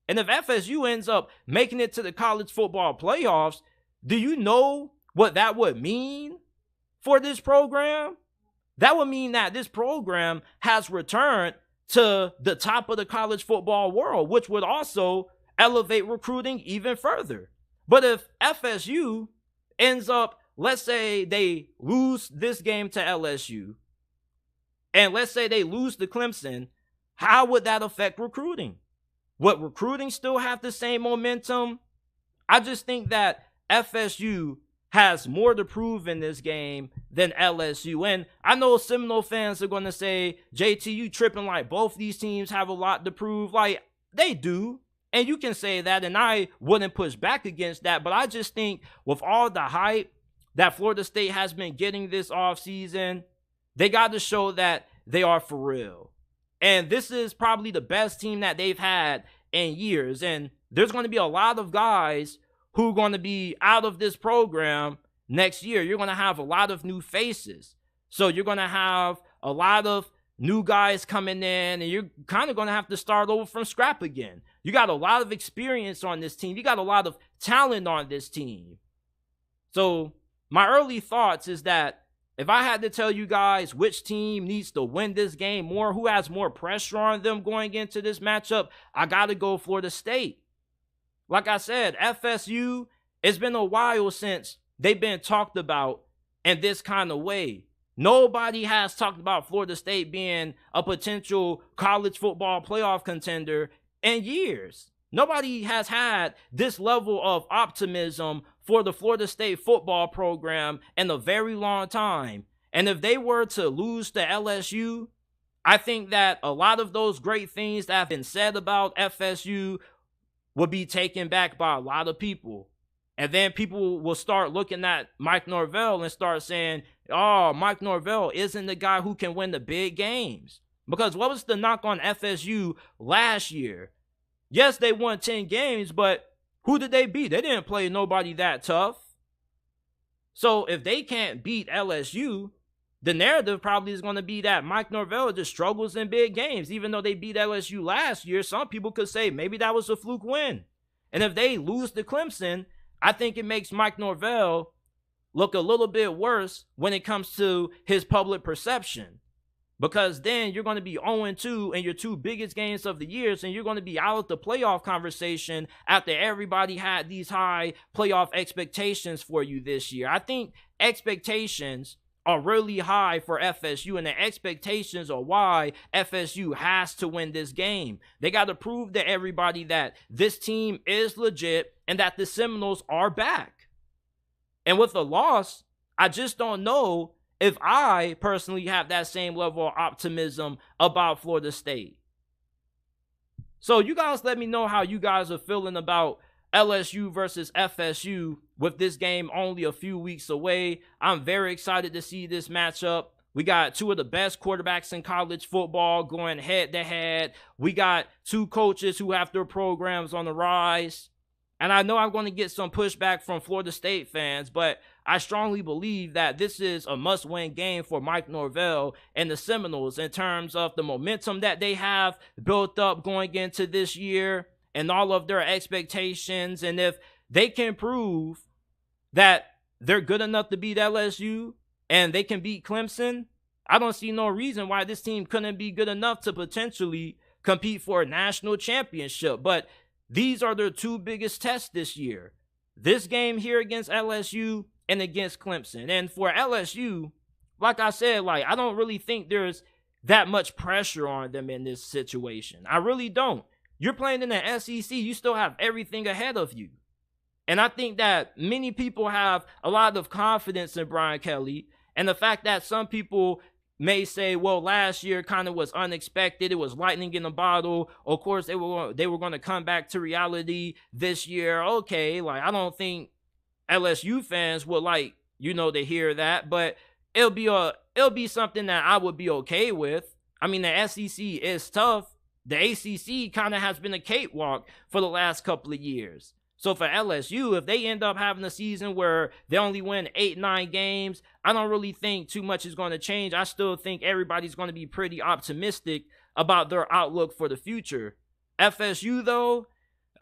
And if FSU ends up making it to the college football playoffs, do you know what that would mean for this program? That would mean that this program has returned to the top of the college football world, which would also elevate recruiting even further. But if FSU ends up, let's say they lose this game to LSU, and let's say they lose to Clemson, how would that affect recruiting? Would recruiting still have the same momentum? I just think that FSU has more to prove in this game than LSU. And I know Seminole fans are going to say, JT, you tripping, like both these teams have a lot to prove. Like, they do. And you can say that, and I wouldn't push back against that. But I just think with all the hype that Florida State has been getting this offseason, they got to show that they are for real. And this is probably the best team that they've had in years. And there's going to be a lot of guys who are going to be out of this program next year. You're going to have a lot of new faces. So you're going to have a lot of new guys coming in, and you're kind of going to have to start over from scrap again. You got a lot of experience on this team. You got a lot of talent on this team. So my early thoughts is that if I had to tell you guys which team needs to win this game more, who has more pressure on them going into this matchup, I got to go Florida State. Like I said, FSU, it's been a while since they've been talked about in this kind of way. Nobody has talked about Florida State being a potential college football playoff contender in years. Nobody has had this level of optimism for the Florida State football program in a very long time. And if they were to lose to LSU, I think that a lot of those great things that have been said about FSU will be taken back by a lot of people. And then people will start looking at Mike Norvell and start saying, oh, Mike Norvell isn't the guy who can win the big games. Because what was the knock on FSU last year? Yes, they won 10 games, but who did they beat? They didn't play nobody that tough. So if they can't beat LSU, the narrative probably is going to be that Mike Norvell just struggles in big games. Even though they beat LSU last year, some people could say maybe that was a fluke win. And if they lose to Clemson, I think it makes Mike Norvell look a little bit worse when it comes to his public perception. Because then you're going to be 0-2 in your two biggest games of the years, and you're going to be out of the playoff conversation after everybody had these high playoff expectations for you this year. I think expectations are really high for FSU, and the expectations are why FSU has to win this game. They got to prove to everybody that this team is legit and that the Seminoles are back. And with a loss, I just don't know if I personally have that same level of optimism about Florida State. So you guys let me know how you guys are feeling about LSU versus FSU with this game only a few weeks away. I'm very excited to see this matchup. We got two of the best quarterbacks in college football going head to head. We got two coaches who have their programs on the rise. And I know I'm going to get some pushback from Florida State fans, but I strongly believe that this is a must-win game for Mike Norvell and the Seminoles in terms of the momentum that they have built up going into this year and all of their expectations. And if they can prove that they're good enough to beat LSU and they can beat Clemson, I don't see no reason why this team couldn't be good enough to potentially compete for a national championship. But these are their two biggest tests this year. This game here against LSU and against Clemson. And for LSU, like I said, I don't really think there's that much pressure on them in this situation. I really don't. You're playing in the SEC. You still have everything ahead of you. And I think that many people have a lot of confidence in Brian Kelly. And the fact that some people may say, well, last year kind of was unexpected. It was lightning in a bottle. Of course, they were going to come back to reality this year. Okay, I don't think LSU fans would to hear that, but it'll be something that I would be okay with. I mean, the SEC is tough. The ACC kind of has been a cakewalk for the last couple of years. So for LSU, if they end up having a season where they only win 8-9 games, I don't really think too much is going to change. I still think everybody's going to be pretty optimistic about their outlook for the future. FSU, though,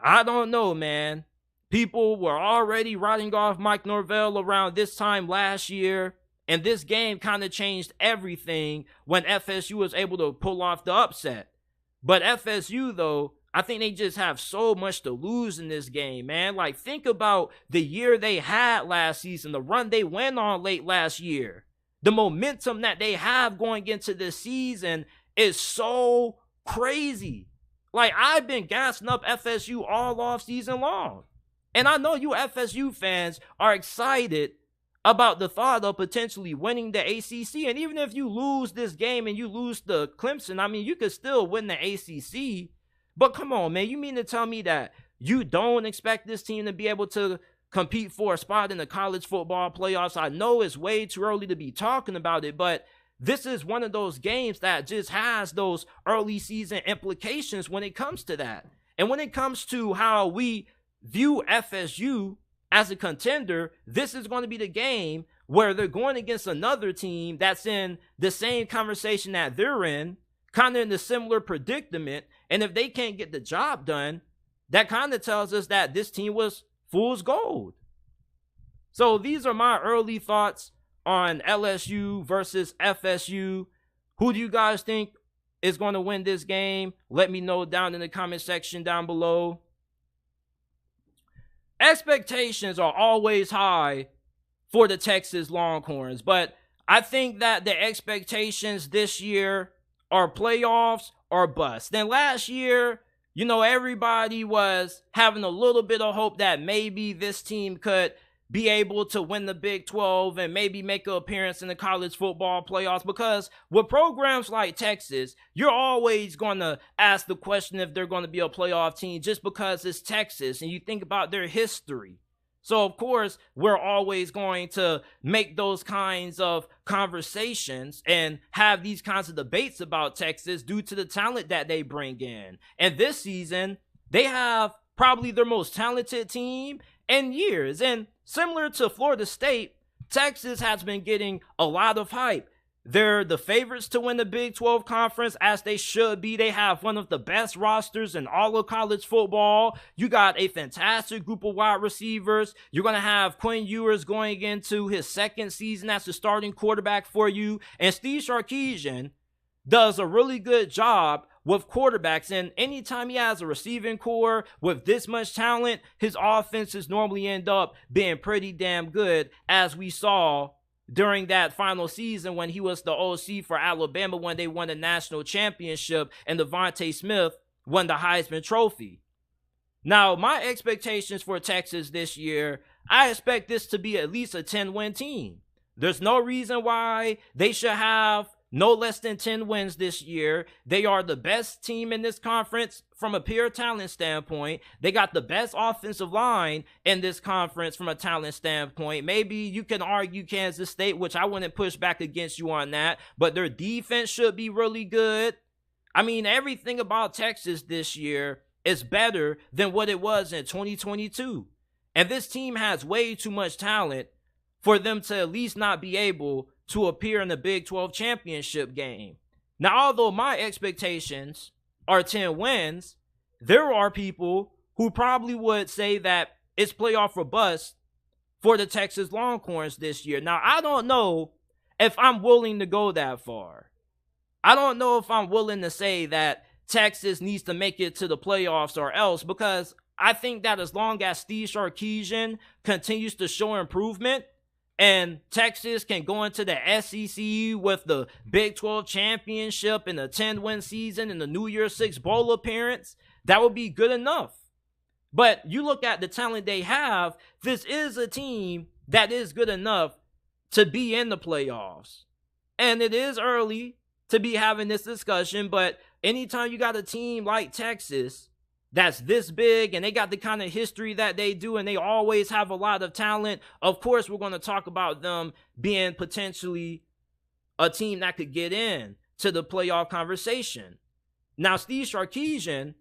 I don't know, man. People were already writing off Mike Norvell around this time last year, and this game kind of changed everything when FSU was able to pull off the upset. But FSU, though, I think they just have so much to lose in this game, man. Like, think about the year they had last season, the run they went on late last year. The momentum that they have going into this season is so crazy. Like, I've been gassing up FSU all off season long. And I know you FSU fans are excited about the thought of potentially winning the ACC. And even if you lose this game and you lose to Clemson, I mean, you could still win the ACC. But come on, man, you mean to tell me that you don't expect this team to be able to compete for a spot in the college football playoffs? I know it's way too early to be talking about it, but this is one of those games that just has those early season implications when it comes to that. And when it comes to how we view FSU as a contender, this is going to be the game where they're going against another team that's in the same conversation that they're in, kind of in a similar predicament. And if they can't get the job done, that kind of tells us that this team was fool's gold. So these are my early thoughts on LSU versus FSU. Who do you guys think is going to win this game? Let me know down in the comment section down below. Expectations are always high for the Texas Longhorns, but I think that the expectations this year are playoffs or bust. Then last year, you know, everybody was having a little bit of hope that maybe this team could be able to win the Big 12 and maybe make an appearance in the college football playoffs, because with programs like Texas, you're always going to ask the question if they're going to be a playoff team just because it's Texas and you think about their history. So, of course, we're always going to make those kinds of conversations and have these kinds of debates about Texas due to the talent that they bring in. And this season, they have probably their most talented team in years. And similar to Florida State, Texas has been getting a lot of hype. They're the favorites to win the Big 12 conference, as they should be. They have one of the best rosters in all of college football. You got a fantastic group of wide receivers. You're going to have Quinn Ewers going into his second season as the starting quarterback for you. And Steve Sarkisian does a really good job with quarterbacks, and anytime he has a receiving core with this much talent, his offenses normally end up being pretty damn good, as we saw during that final season when he was the OC for Alabama when they won the national championship and Devontae Smith won the Heisman Trophy. Now, my expectations for Texas this year, I expect this to be at least a 10-win team. There's no reason why they should have no less than 10 wins this year. They are the best team in this conference from a pure talent standpoint. They got the best offensive line in this conference from a talent standpoint. Maybe you can argue Kansas State, which I wouldn't push back against you on that, but their defense should be really good. I mean, everything about Texas this year is better than what it was in 2022. And this team has way too much talent for them to at least not be able to appear in the Big 12 championship game. Now, although my expectations are 10 wins, there are people who probably would say that it's playoff or bust for the Texas Longhorns this year. Now, I don't know if I'm willing to go that far. I don't know if I'm willing to say that Texas needs to make it to the playoffs or else, because I think that as long as Steve Sarkisian continues to show improvement, and Texas can go into the SEC with the Big 12 championship and a 10-win season and the New Year's Six Bowl appearance, that would be good enough. But you look at the talent they have, this is a team that is good enough to be in the playoffs. And it is early to be having this discussion, but anytime you got a team like Texas that's this big and they got the kind of history that they do and they always have a lot of talent, of course we're going to talk about them being potentially a team that could get in to the playoff conversation. Now, Steve Sarkisian,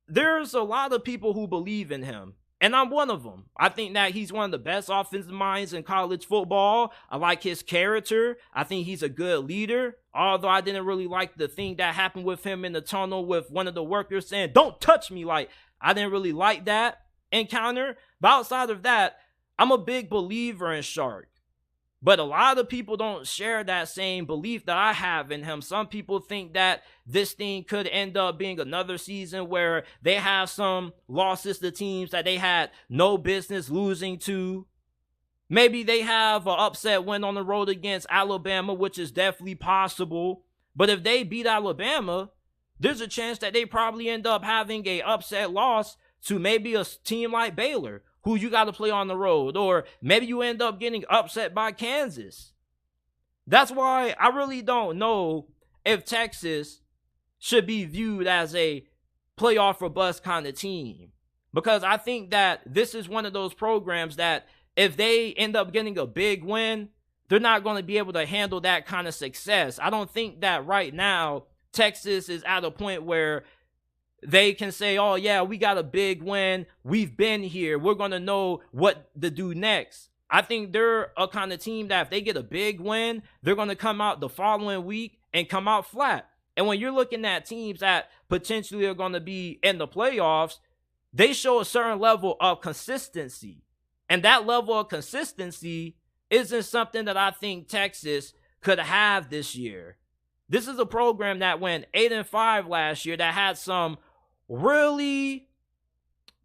there's a lot of people who believe in him. And I'm one of them. I think that he's one of the best offensive minds in college football. I like his character. I think he's a good leader. Although I didn't really like the thing that happened with him in the tunnel with one of the workers saying, "Don't touch me." Like, I didn't really like that encounter. But outside of that, I'm a big believer in Shark. But a lot of people don't share that same belief that I have in him. Some people think that this thing could end up being another season where they have some losses to teams that they had no business losing to. Maybe they have an upset win on the road against Alabama, which is definitely possible. But if they beat Alabama, there's a chance that they probably end up having an upset loss to maybe a team like Baylor, who you got to play on the road, or maybe you end up getting upset by Kansas. That's why I really don't know if Texas should be viewed as a playoff or bust kind of team, because I think that this is one of those programs that if they end up getting a big win, they're not going to be able to handle that kind of success. I don't think that right now Texas is at a point where they can say, "Oh yeah, we got a big win. We've been here. We're going to know what to do next." I think they're a kind of team that if they get a big win, they're going to come out the following week and come out flat. And when you're looking at teams that potentially are going to be in the playoffs, they show a certain level of consistency. And that level of consistency isn't something that I think Texas could have this year. This is a program that went 8-5 last year that had some really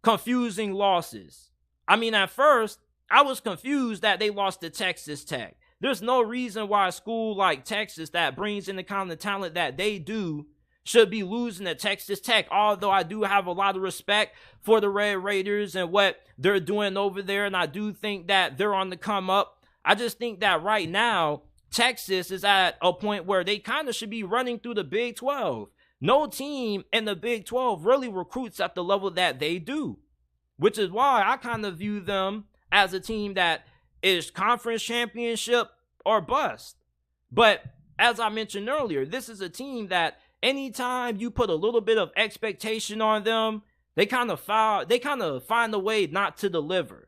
confusing losses. I mean, at first, I was confused that they lost to Texas Tech. There's no reason why a school like Texas that brings in the kind of talent that they do should be losing to Texas Tech, although I do have a lot of respect for the Red Raiders and what they're doing over there, and I do think that they're on the come up. I just think that right now, Texas is at a point where they kind of should be running through the Big 12. No team in the Big 12 really recruits at the level that they do, which is why I kind of view them as a team that is conference championship or bust. But as I mentioned earlier, this is a team that anytime you put a little bit of expectation on them, they kind of find a way not to deliver.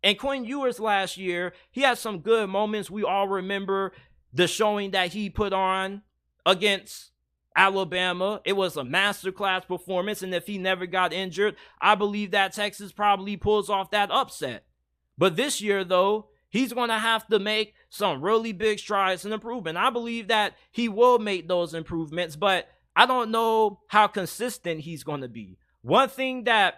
And Quinn Ewers last year, he had some good moments. We all remember the showing that he put on against Alabama. It was a masterclass performance, and if he never got injured, I believe that Texas probably pulls off that upset. But this year, though, he's going to have to make some really big strides and improvement. I believe that he will make those improvements, but I don't know how consistent he's going to be. One thing that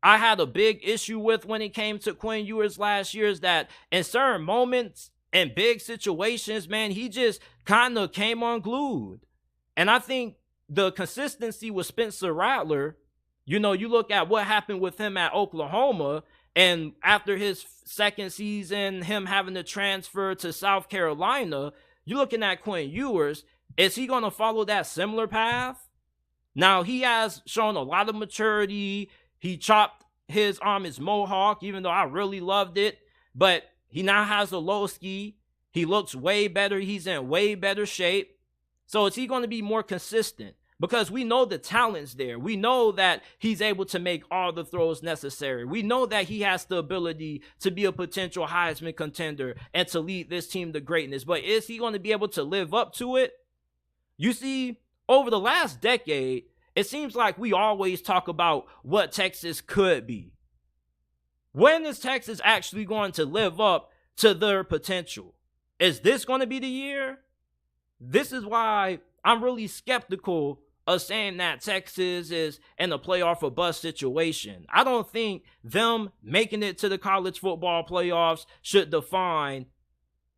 I had a big issue with when it came to Quinn Ewers last year is that in certain moments and big situations, man, he just kind of came unglued. And I think the consistency with Spencer Rattler, you look at what happened with him at Oklahoma, and after his second season, him having to transfer to South Carolina, you're looking at Quinn Ewers. Is he going to follow that similar path? Now, he has shown a lot of maturity. He chopped his mohawk, even though I really loved it. But he now has a low ski. He looks way better. He's in way better shape. So is he going to be more consistent? Because we know the talent's there. We know that he's able to make all the throws necessary. We know that he has the ability to be a potential Heisman contender and to lead this team to greatness. But is he going to be able to live up to it? You see, over the last decade, it seems like we always talk about what Texas could be. When is Texas actually going to live up to their potential? Is this going to be the year? This is why I'm really skeptical of saying that Texas is in a playoff or bust situation. I don't think them making it to the college football playoffs should define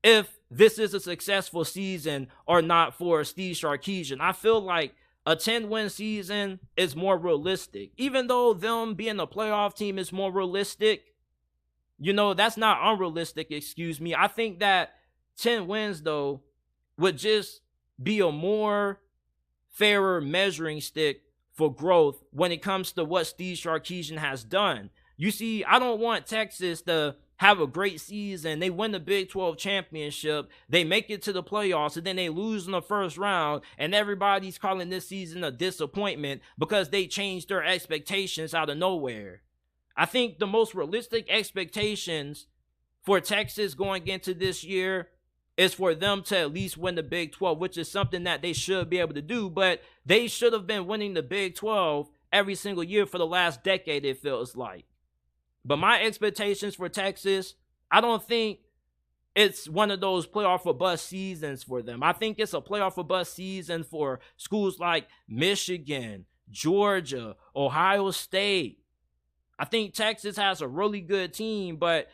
if this is a successful season or not for Steve Sarkisian. I feel like a 10-win season is more realistic. Even though them being a playoff team is more realistic, that's not unrealistic, excuse me. I think that 10 wins, though, would just be a more fairer measuring stick for growth when it comes to what Steve Sarkisian has done. You see, I don't want Texas to have a great season. They win the Big 12 championship. They make it to the playoffs, and then they lose in the first round, and everybody's calling this season a disappointment because they changed their expectations out of nowhere. I think the most realistic expectations for Texas going into this year is for them to at least win the Big 12, which is something that they should be able to do, but they should have been winning the Big 12 every single year for the last decade, it feels like. But my expectations for Texas, I don't think it's one of those playoff or bust seasons for them. I think it's a playoff or bust season for schools like Michigan, Georgia, Ohio State. I think Texas has a really good team, but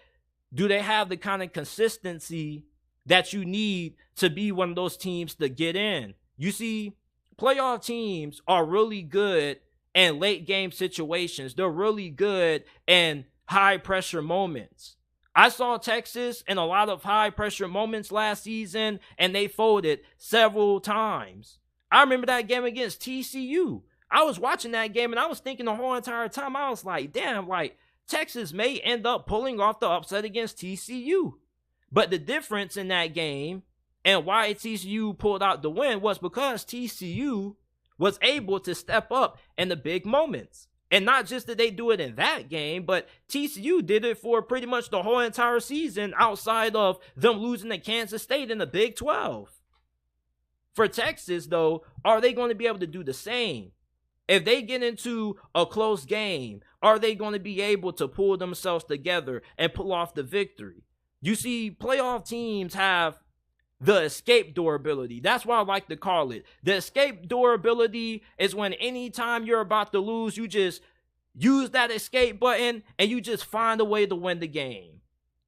do they have the kind of consistency that you need to be one of those teams to get in? You see, playoff teams are really good in late game situations. They're really good in high pressure moments. I saw Texas in a lot of high pressure moments last season, and they folded several times. I remember that game against TCU. I was watching that game, and I was thinking the whole entire time, I was like, damn, like, Texas may end up pulling off the upset against TCU. But the difference in that game and why TCU pulled out the win was because TCU was able to step up in the big moments. And not just did they do it in that game, but TCU did it for pretty much the whole entire season outside of them losing to Kansas State in the Big 12. For Texas, though, are they going to be able to do the same? If they get into a close game, are they going to be able to pull themselves together and pull off the victory? You see, playoff teams have the escape door ability. That's what I like to call it. The escape door ability is when anytime you're about to lose, you just use that escape button and you just find a way to win the game.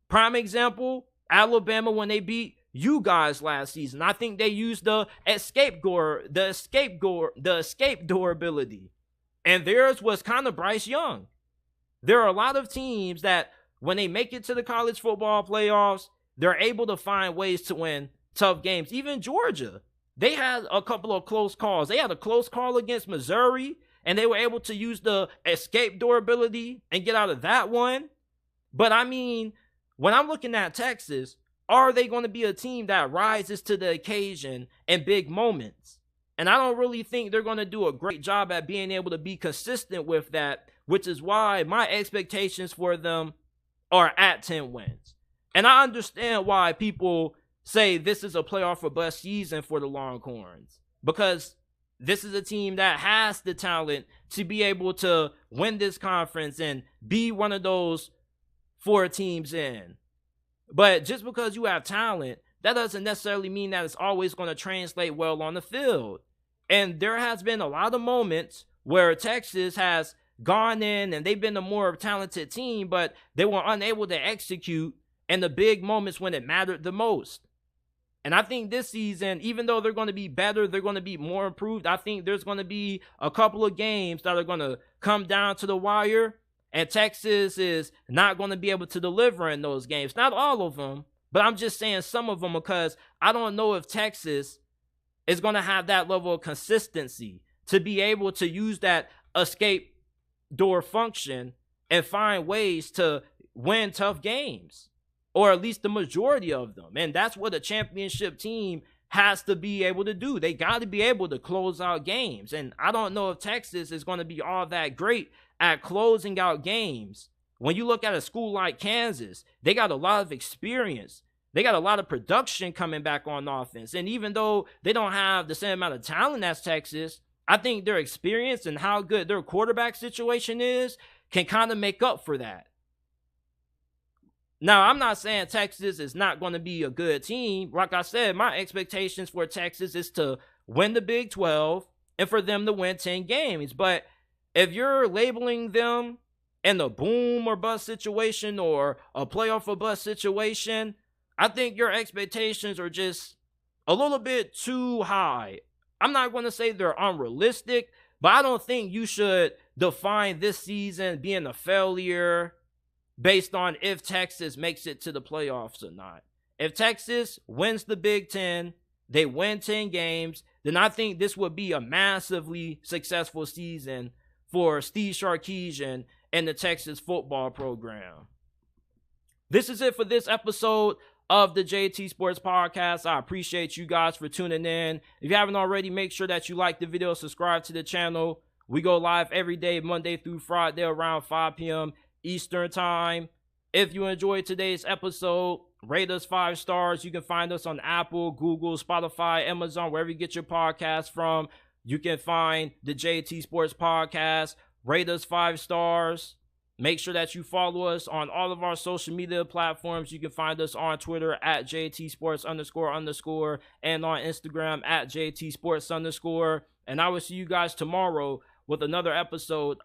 Prime example, Alabama when they beat you guys last season. I think they used the escape door ability. And theirs was kind of Bryce Young. There are a lot of teams that when they make it to the college football playoffs, they're able to find ways to win tough games. Even Georgia, they had a couple of close calls. They had a close call against Missouri, and they were able to use the escape door ability and get out of that one. But I mean, when I'm looking at Texas, are they going to be a team that rises to the occasion in big moments? And I don't really think they're going to do a great job at being able to be consistent with that, which is why my expectations for them are at 10 wins. And I understand why people say this is a playoff or bust season for the Longhorns, because this is a team that has the talent to be able to win this conference and be one of those 4 teams in. But just because you have talent, that doesn't necessarily mean that it's always going to translate well on the field. And there has been a lot of moments where Texas has gone in and they've been a more talented team, but they were unable to execute in the big moments when it mattered the most. And I think this season, even though they're going to be better, they're going to be more improved, I think there's going to be a couple of games that are going to come down to the wire, and Texas is not going to be able to deliver in those games. Not all of them, but I'm just saying some of them, because I don't know if Texas is going to have that level of consistency to be able to use that escape door function and find ways to win tough games, or at least the majority of them. And that's what a championship team has to be able to do. They got to be able to close out games. And I don't know if Texas is going to be all that great at closing out games. When you look at a school like Kansas, they got a lot of experience. They got a lot of production coming back on offense. And even though they don't have the same amount of talent as Texas, I think their experience and how good their quarterback situation is can kind of make up for that. Now, I'm not saying Texas is not going to be a good team. Like I said, my expectations for Texas is to win the Big 12 and for them to win 10 games. But if you're labeling them in a boom or bust situation or a playoff or bust situation, I think your expectations are just a little bit too high. I'm not going to say they're unrealistic, but I don't think you should define this season being a failure based on if Texas makes it to the playoffs or not. If Texas wins the Big Ten, they win 10 games, then I think this would be a massively successful season for Steve Sarkisian and the Texas football program. This is it for this episode of the JT Sports Podcast. I appreciate you guys for tuning in. If you haven't already, make sure that you like the video, subscribe to the channel. We go live every day, Monday through Friday around 5 p.m. Eastern Time. If you enjoyed today's episode, rate us 5 stars. You can find us on Apple, Google, Spotify, Amazon, wherever you get your podcast from. You can find the JT Sports Podcast. Rate us 5 stars. Make sure that you follow us on all of our social media platforms. You can find us on Twitter at JTSports__ and on Instagram at JTSports_. And I will see you guys tomorrow with another episode